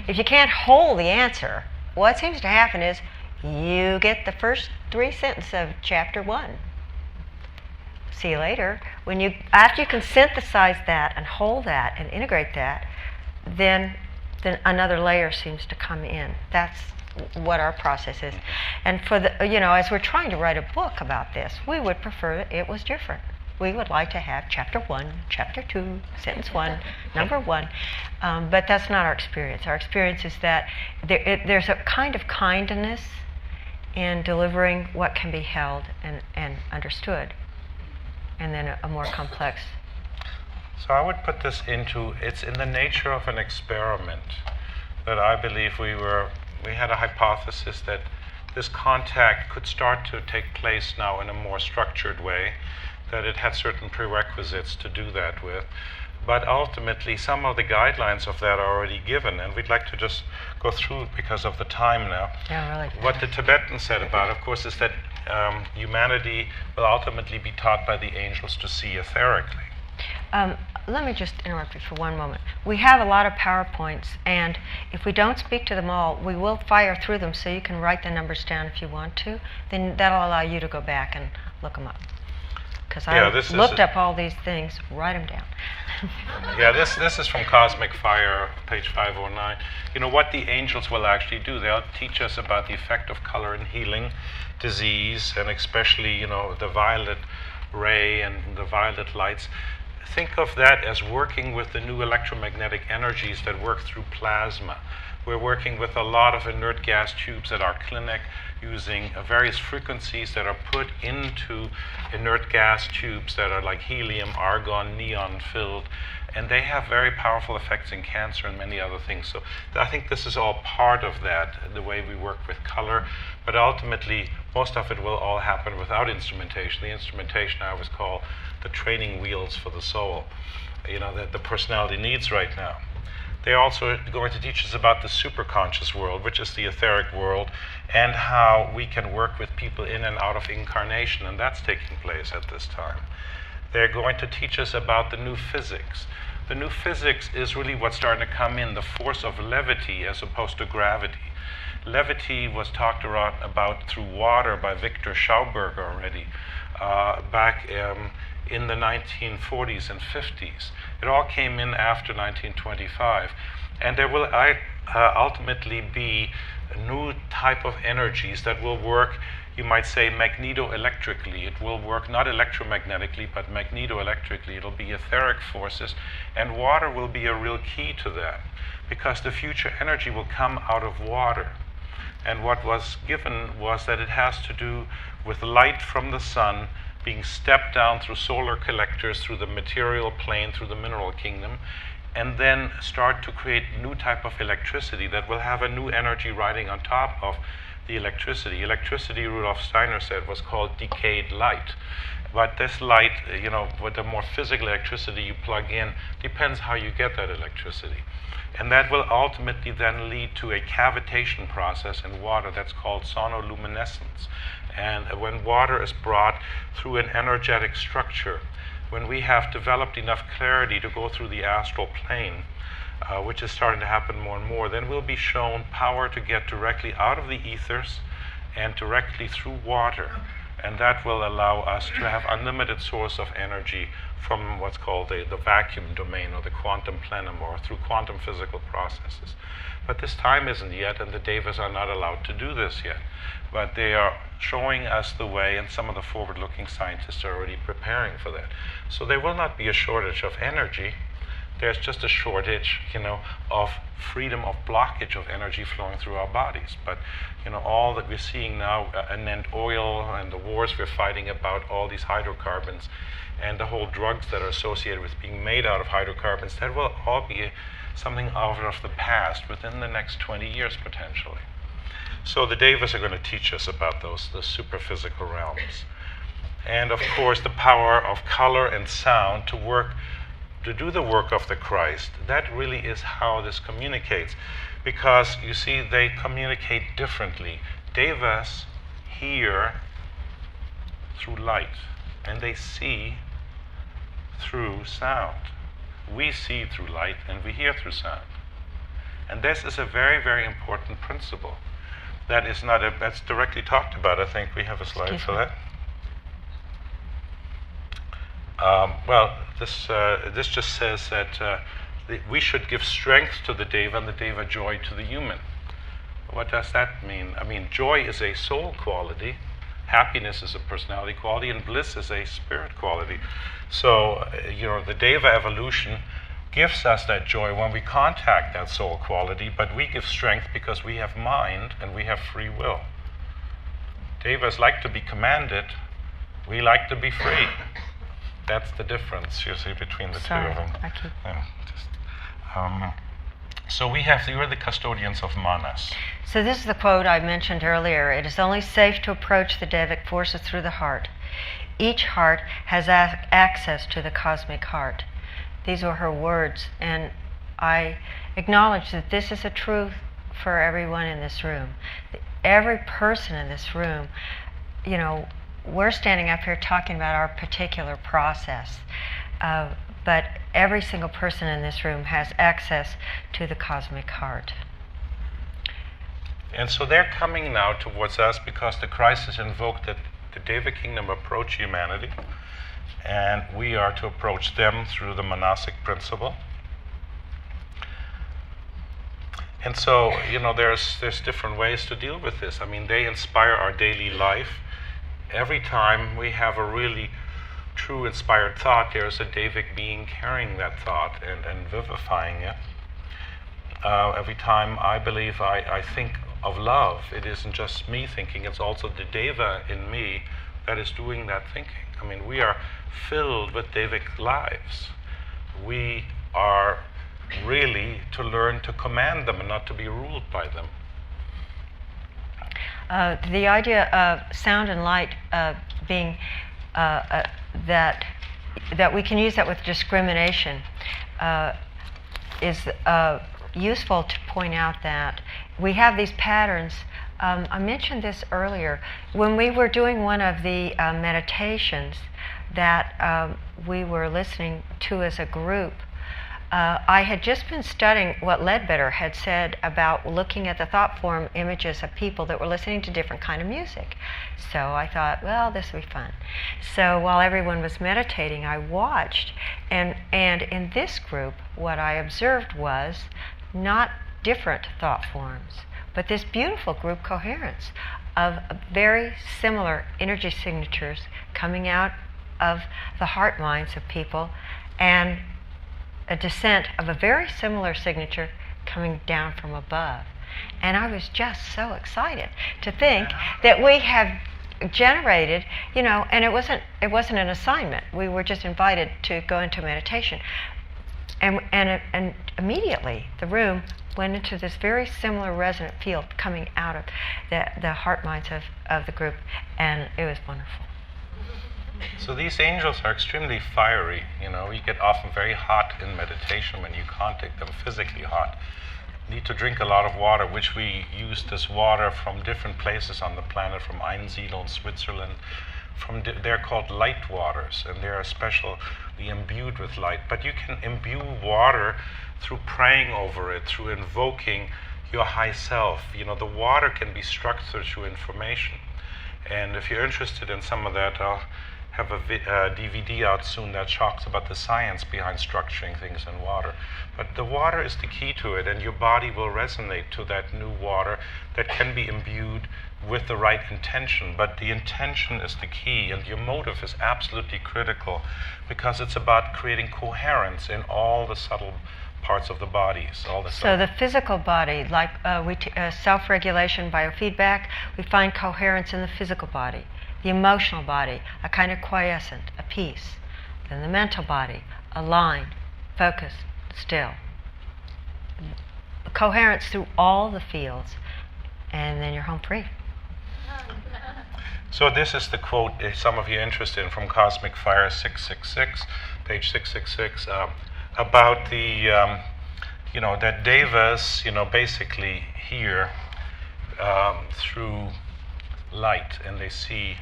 If you can't hold the answer, what seems to happen is you get the first 3 sentences of chapter 1. See you later. After you can synthesize that and hold that and integrate that, then another layer seems to come in. That's what our process is. And for the, as we're trying to write a book about this, we would prefer it was different. We would like to have chapter 1, chapter 2, sentence 1, number 1, but that's not our experience. Our experience is that there's a kind of kindness in delivering what can be held and understood, and then a more complex. So I would put this it's in the nature of an experiment that I believe we had a hypothesis that this contact could start to take place now in a more structured way, that it had certain prerequisites to do that with. But ultimately, some of the guidelines of that are already given, and we'd like to just go through, because of the time now, what the Tibetans said about, of course, is that humanity will ultimately be taught by the angels to see etherically. Let me just interrupt you for one moment. We have a lot of PowerPoints, and if we don't speak to them all, we will fire through them so you can write the numbers down if you want to. Then that'll allow you to go back and look them up. Because I looked up all these things, write them down. Yeah, this is from Cosmic Fire, page 509. What the angels will actually do, they'll teach us about the effect of color in healing disease, and especially, the violet ray and the violet lights. Think of that as working with the new electromagnetic energies that work through plasma. We're working with a lot of inert gas tubes at our clinic using various frequencies that are put into inert gas tubes that are like helium, argon, neon filled, and they have very powerful effects in cancer and many other things. So I think this is all part of that, the way we work with color, but ultimately most of it will all happen without instrumentation. The instrumentation I always call the training wheels for the soul, that the personality needs right now. They're also going to teach us about the superconscious world, which is the etheric world, and how we can work with people in and out of incarnation, and that's taking place at this time. They're going to teach us about the new physics. The new physics is really what's starting to come in, the force of levity as opposed to gravity. Levity was talked about through water by Victor Schauberger already back in the 1940s and 50s. It all came in after 1925. And there will ultimately be a new type of energies that will work, you might say, magneto-electrically. It will work not electromagnetically, but magneto-electrically. It'll be etheric forces, and water will be a real key to that, because the future energy will come out of water. And what was given was that it has to do with light from the sun being stepped down through solar collectors, through the material plane, through the mineral kingdom, and then start to create new type of electricity that will have a new energy riding on top of the electricity. Electricity, Rudolf Steiner said, was called decayed light. But this light, with the more physical electricity you plug in, depends how you get that electricity. And that will ultimately then lead to a cavitation process in water that's called sonoluminescence. And when water is brought through an energetic structure, when we have developed enough clarity to go through the astral plane, which is starting to happen more and more, then we'll be shown power to get directly out of the ethers and directly through water. And that will allow us to have unlimited source of energy from what's called the vacuum domain, or the quantum plenum, or through quantum physical processes. But this time isn't yet, and the devas are not allowed to do this yet. But they are showing us the way, and some of the forward-looking scientists are already preparing for that. So there will not be a shortage of energy. There's just a shortage, of freedom of blockage of energy flowing through our bodies. But, all that we're seeing now, and oil and the wars we're fighting about, all these hydrocarbons, and the whole drugs that are associated with being made out of hydrocarbons, that will all be something out of the past within the next 20 years potentially. So the devas are going to teach us about the superphysical realms. And of course the power of color and sound to do the work of the Christ. That really is how this communicates. Because you see, they communicate differently. Devas hear through light, and they see through sound. We see through light, and we hear through sound. And this is a very, very important principle. That's directly talked about. I think we have a slide for that. This just says that we should give strength to the deva and the deva joy to the human. What does that mean? I mean, joy is a soul quality, happiness is a personality quality, and bliss is a spirit quality. So, the Deva evolution gives us that joy when we contact that soul quality, but we give strength because we have mind and we have free will. Devas like to be commanded, we like to be free. That's the difference, you see, between the two of them. So we're the custodians of manas. So this is the quote I mentioned earlier. It is only safe to approach the Devic forces through the heart. Each heart has access to the cosmic heart. These were her words, and I acknowledge that this is a truth for everyone in this room. Every person in this room, we're standing up here talking about our particular process, but every single person in this room has access to the cosmic heart. And so they're coming now towards us because the crisis invoked that the Deva kingdom approach humanity, and we are to approach them through the monastic principle. And so, there's different ways to deal with this. I mean, they inspire our daily life. Every time we have a really true inspired thought, there's a Devic being carrying that thought and vivifying it. Every time I believe I think of love, it isn't just me thinking, it's also the Deva in me that is doing that thinking. I mean, we are filled with Devic lives. We are really to learn to command them and not to be ruled by them. The idea of sound and light being that we can use that with discrimination is useful to point out that we have these patterns. I mentioned this earlier. When we were doing one of the meditations that we were listening to as a group, I had just been studying what Ledbetter had said about looking at the thought form images of people that were listening to different kind of music. So I thought, well, this will be fun. So while everyone was meditating, I watched, and in this group, what I observed was not different thought forms, but this beautiful group coherence of very similar energy signatures coming out of the heart minds of people, and a descent of a very similar signature coming down from above. And I was just so excited to think that we have generated, and it wasn't an assignment. We were just invited to go into meditation. And immediately the room went into this very similar resonant field coming out of the heart minds of the group, and it was wonderful. So these angels are extremely fiery. You get often very hot in meditation when you contact them, physically hot. You need to drink a lot of water, which we use this water from different places on the planet, from Einsiedel in Switzerland. They're called light waters, and they're especially imbued with light. But you can imbue water through praying over it, through invoking your high self. The water can be structured through information. And if you're interested in some of that, I'll have a DVD out soon that talks about the science behind structuring things in water. But the water is the key to it, and your body will resonate to that new water that can be imbued with the right intention. But the intention is the key, and your motive is absolutely critical, because it's about creating coherence in all the subtle parts of the bodies. So the physical body, like self-regulation, biofeedback, we find coherence in the physical body. The emotional body, a kind of quiescent, a peace. Then the mental body, aligned, focused, still. Coherence through all the fields, and then you're home free. So this is the quote some of you are interested in from Cosmic Fire 666, page 666, about the, that devas, basically hear through light, and they see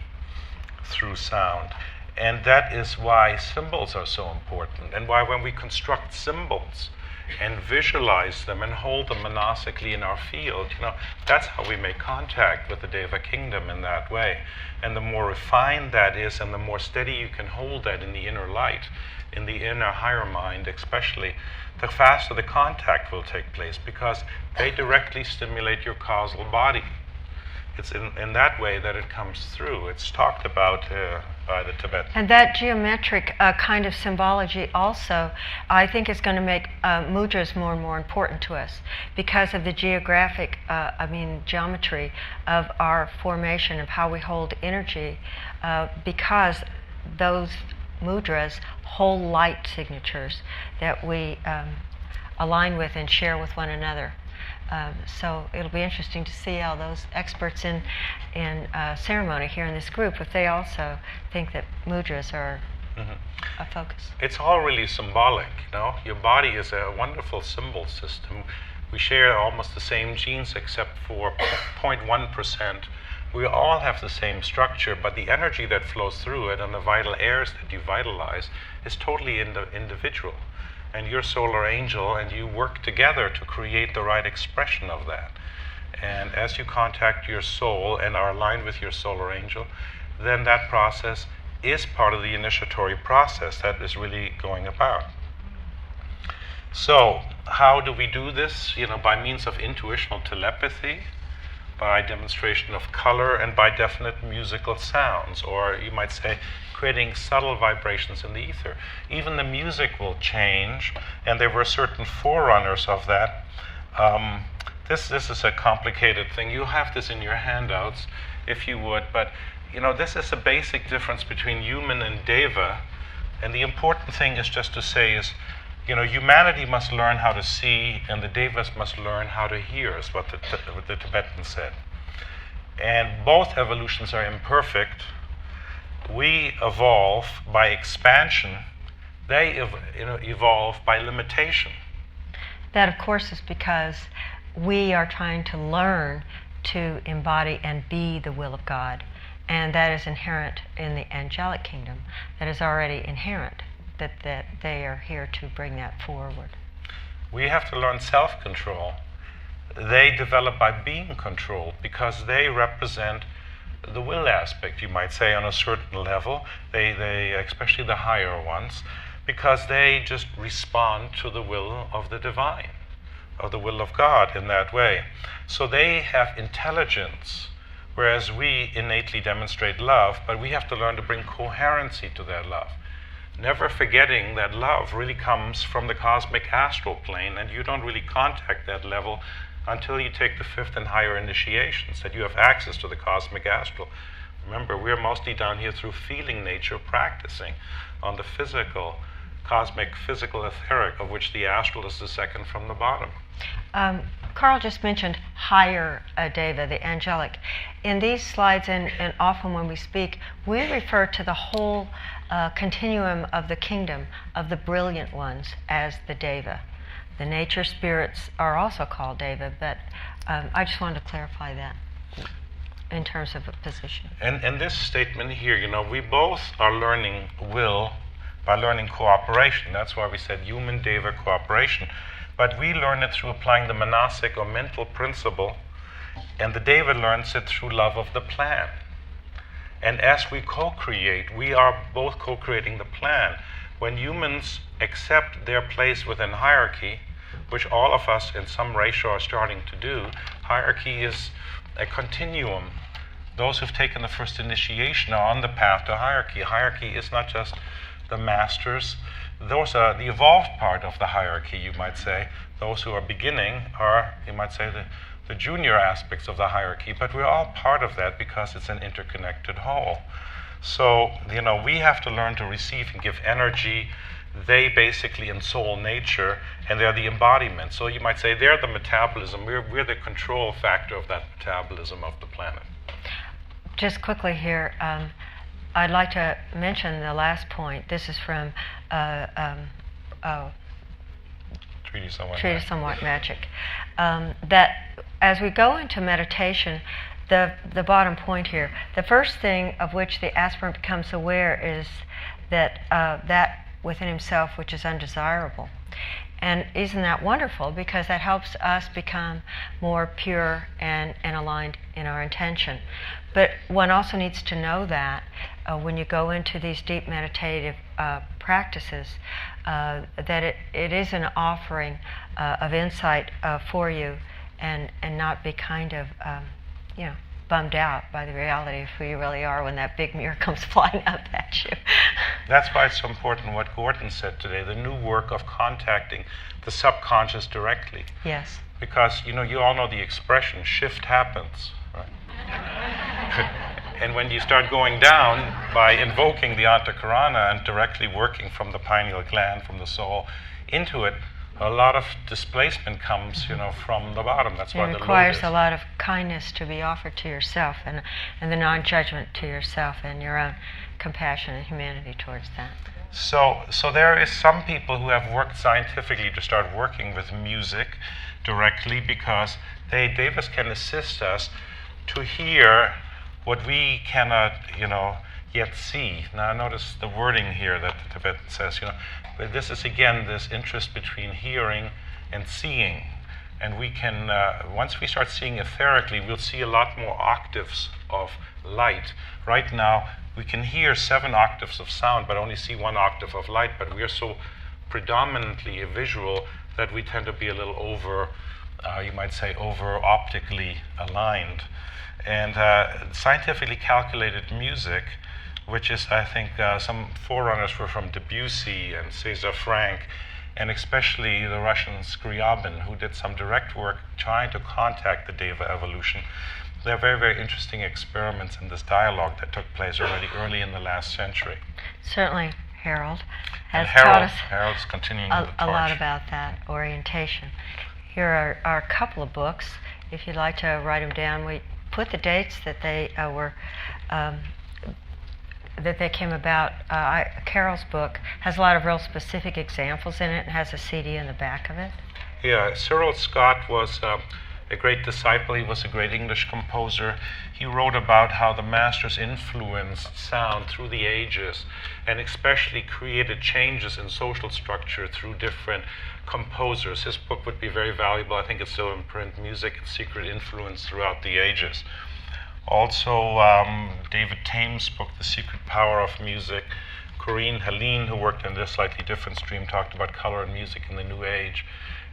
through sound. And that is why symbols are so important, and why when we construct symbols and visualize them and hold them monastically in our field, that's how we make contact with the Deva kingdom in that way. And the more refined that is, and the more steady you can hold that in the inner light, in the inner higher mind especially, the faster the contact will take place, because they directly stimulate your causal body. It's in that way that it comes through. It's talked about by the Tibetans. And that geometric kind of symbology also, I think, is going to make mudras more and more important to us because of the geometry of our formation, of how we hold energy, because those mudras hold light signatures that we align with and share with one another. So it'll be interesting to see how those experts in ceremony here in this group, if they also think that mudras are a focus. It's all really symbolic, you know. Your body is a wonderful symbol system. We share almost the same genes except for 0.1%. We all have the same structure, but the energy that flows through it and the vital airs that you vitalize is totally individual. And you're solar angel, and you work together to create the right expression of that. And as you contact your soul and are aligned with your solar angel, then that process is part of the initiatory process that is really going about. So, how do we do this? You know, by means of intuitional telepathy, by demonstration of color, and by definite musical sounds, or you might say creating subtle vibrations in the ether. Even the music will change, and there were certain forerunners of that. This is a complicated thing. You have this in your handouts, if you would, but you know, this is a basic difference between human and deva, and the important thing is just to say is, you know, humanity must learn how to see, and the devas must learn how to hear, is what the Tibetans said. And both evolutions are imperfect. We evolve by expansion. They evolve by limitation. That, of course, is because we are trying to learn to embody and be the will of God. And that is inherent in the angelic kingdom. That is already inherent, that they are here to bring that forward. We have to learn self-control. They develop by being controlled because they represent the will aspect, you might say, on a certain level. They especially the higher ones, because they just respond to the will of the divine, of the will of God in that way. So they have intelligence, whereas we innately demonstrate love, but we have to learn to bring coherency to that love. Never forgetting that love really comes from the cosmic astral plane, and you don't really contact that level until you take the fifth and higher initiations, that you have access to the cosmic astral. Remember, we're mostly down here through feeling nature, practicing on the physical, cosmic, physical etheric, of which the astral is the second from the bottom. Carl just mentioned higher deva, the angelic. In these slides, and often when we speak, we refer to the whole continuum of the kingdom of the brilliant ones as the deva. The nature spirits are also called deva, but I just wanted to clarify that in terms of a position. And this statement here, you know, we both are learning will by learning cooperation. That's why we said human-deva cooperation. But we learn it through applying the manasic or mental principle, and the deva learns it through love of the plan. And as we co-create, we are both co-creating the plan. When humans accept their place within hierarchy, which all of us in some ratio are starting to do, hierarchy is a continuum. Those who've taken the first initiation are on the path to hierarchy. Hierarchy is not just the masters. Those are the evolved part of the hierarchy, you might say. Those who are beginning are, you might say, the junior aspects of the hierarchy, but we're all part of that because it's an interconnected whole. So, you know, we have to learn to receive and give energy. They basically ensoul nature, and they're the embodiment. So you might say they're the metabolism. We're the control factor of that metabolism of the planet. Just quickly here, I'd like to mention the last point. This is from Treatise on White Magic. That as we go into meditation, the bottom point here, the first thing of which the aspirant becomes aware is that that within himself which is undesirable. And isn't that wonderful? Because that helps us become more pure and aligned in our intention. But one also needs to know that when you go into these deep meditative practices, that it is an offering of insight for you, and not be kind of bummed out by the reality of who you really are when that big mirror comes flying up at you. That's why it's so important what Gordon said today, the new work of contacting the subconscious directly. Yes. Because, you all know the expression, shift happens, right? And when you start going down by invoking the Antakarana and directly working from the pineal gland, from the soul, into it, a lot of displacement comes, from the bottom. That's why it the requires lotus. a lot of kindness to be offered to yourself, and the non-judgment to yourself, and your own compassion and humanity towards that. So there is some people who have worked scientifically to start working with music directly, because devas can assist us to hear what we cannot, yet see. Now notice the wording here that the Tibetan says, but this is again this interest between hearing and seeing. And we can, once we start seeing etherically, we'll see a lot more octaves of light. Right now, we can hear 7 octaves of sound, but only see 1 octave of light. But we are so predominantly visual that we tend to be a little over, you might say, over optically aligned. And scientifically calculated music, which is, I think, some forerunners were from Debussy and César Franck, and especially the Russian Scriabin, who did some direct work trying to contact the Deva evolution. There are very, very interesting experiments in this dialogue that took place already early in the last century. Certainly, Harold has and taught us Harold's continuing the torch. a lot about that orientation. Here are a couple of books. If you'd like to write them down, we put the dates that they that they came about. Carol's book has a lot of real specific examples in it and has a CD in the back of it. Yeah, Cyril Scott was a great disciple. He was a great English composer. He wrote about how the masters influenced sound through the ages, and especially created changes in social structure through different composers. His book would be very valuable. I think it's still in print, Music and Secret Influence Throughout the Ages. Also, David Thames' book, The Secret Power of Music. Corinne Helene, who worked in this slightly different stream, talked about color and music in the New Age.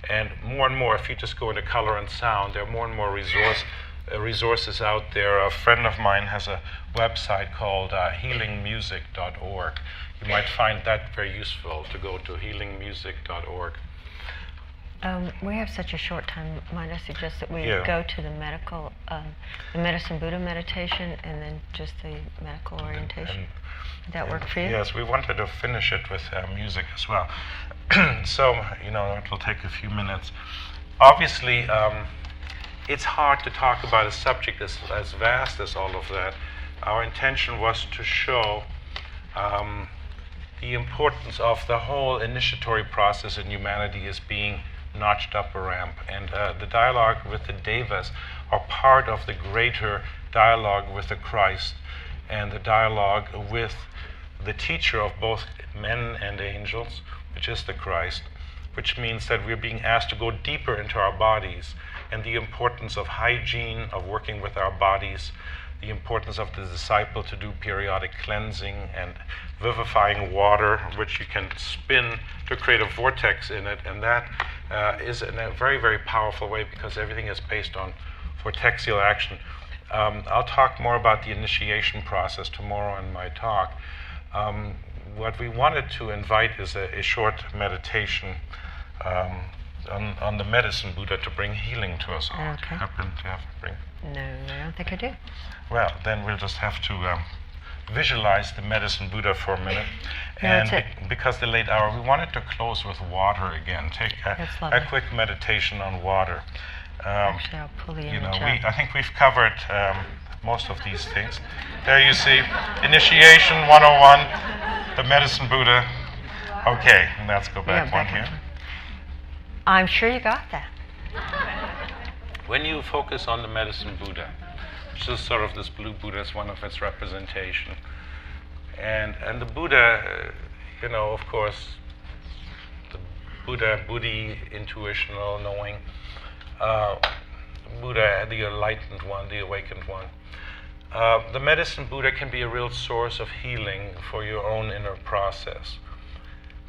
And more, if you just go into color and sound, there are more and more resources out there. A friend of mine has a website called healingmusic.org. You might find that very useful to go to healingmusic.org. We have such a short time. Might I suggest that we Yeah. go to the medical, the Medicine Buddha meditation, and then just the medical orientation? Would that work for you? Yes, we wanted to finish it with music as well. So, it will take a few minutes. Obviously, it's hard to talk about a subject as vast as all of that. Our intention was to show the importance of the whole initiatory process in humanity as being notched up a ramp. And the dialogue with the Devas are part of the greater dialogue with the Christ, and the dialogue with the teacher of both men and angels, which is the Christ, which means that we're being asked to go deeper into our bodies, and the importance of hygiene, of working with our bodies, the importance of the disciple to do periodic cleansing and vivifying water, which you can spin to create a vortex in it, and that is in a very, very powerful way, because everything is based on vortexial action. I'll talk more about the initiation process tomorrow in my talk. What we wanted to invite is a short meditation on the Medicine Buddha to bring healing to us all. Okay. Happen to have bring. No, I don't think I do. Well, then we'll just have to visualize the Medicine Buddha for a minute. Yeah, And because the late hour, we wanted to close with water again. Take That's a lovely. quick meditation on water. Actually, I'll pull the image up. I think we've covered most of these things. There you see, Initiation 101, the Medicine Buddha. Okay, let's go back one here. I'm sure you got that. When you focus on the Medicine Buddha, which is sort of this blue Buddha is one of its representation, and the Buddha, of course, the Buddha, Buddhi, intuitional knowing, Buddha, the enlightened one, the awakened one. The medicine Buddha can be a real source of healing for your own inner process.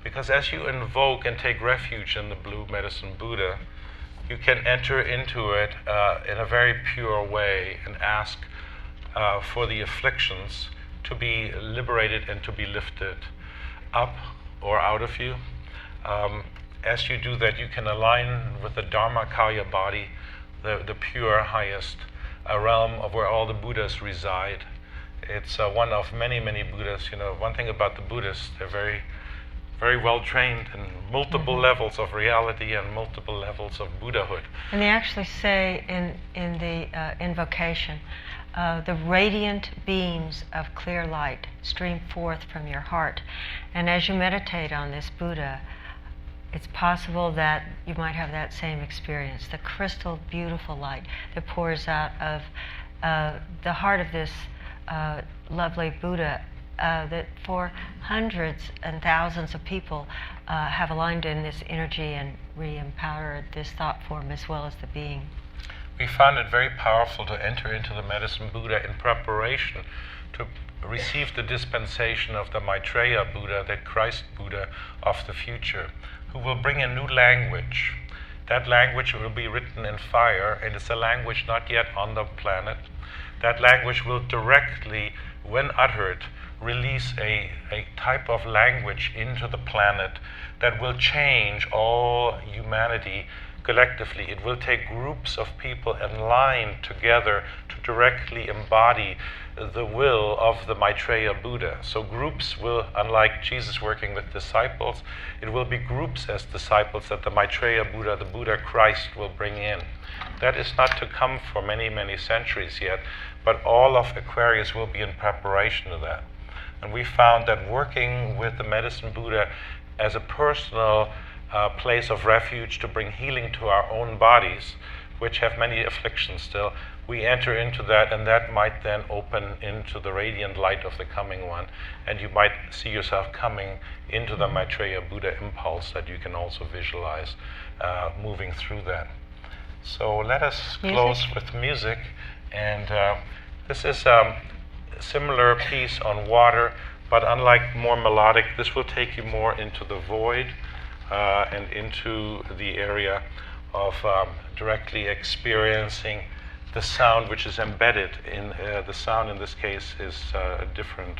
Because as you invoke and take refuge in the blue medicine Buddha, you can enter into it in a very pure way and ask for the afflictions to be liberated and to be lifted up or out of you. As you do that, you can align with the Dharmakaya body, the pure, highest realm of where all the Buddhas reside. It's one of many, many Buddhas. You know, one thing about the Buddhists, they're very, very well trained in multiple levels of reality and multiple levels of Buddhahood. And they actually say in the invocation, the radiant beams of clear light stream forth from your heart. And as you meditate on this Buddha, it's possible that you might have that same experience, the crystal beautiful light that pours out of the heart of this lovely Buddha, that for hundreds and thousands of people have aligned in this energy and re-empowered this thought form as well as the being. We found it very powerful to enter into the medicine Buddha in preparation to receive the dispensation of the Maitreya Buddha, the Christ Buddha of the future, who will bring a new language. That language will be written in fire, and it's a language not yet on the planet. That language will directly, when uttered, release a type of language into the planet that will change all humanity collectively. It will take groups of people in line together to directly embody the will of the Maitreya Buddha. So groups will, unlike Jesus working with disciples, it will be groups as disciples that the Maitreya Buddha, the Buddha Christ, will bring in. That is not to come for many, many centuries yet, but all of Aquarius will be in preparation of that. And we found that working with the medicine Buddha as a personal place of refuge to bring healing to our own bodies, which have many afflictions still, we enter into that, and that might then open into the radiant light of the coming one, and you might see yourself coming into the Maitreya Buddha impulse that you can also visualize moving through that. So let us close with music, and this is a similar piece on water, but unlike more melodic, this will take you more into the void and into the area of directly experiencing the sound which is embedded in the sound. In this case is different.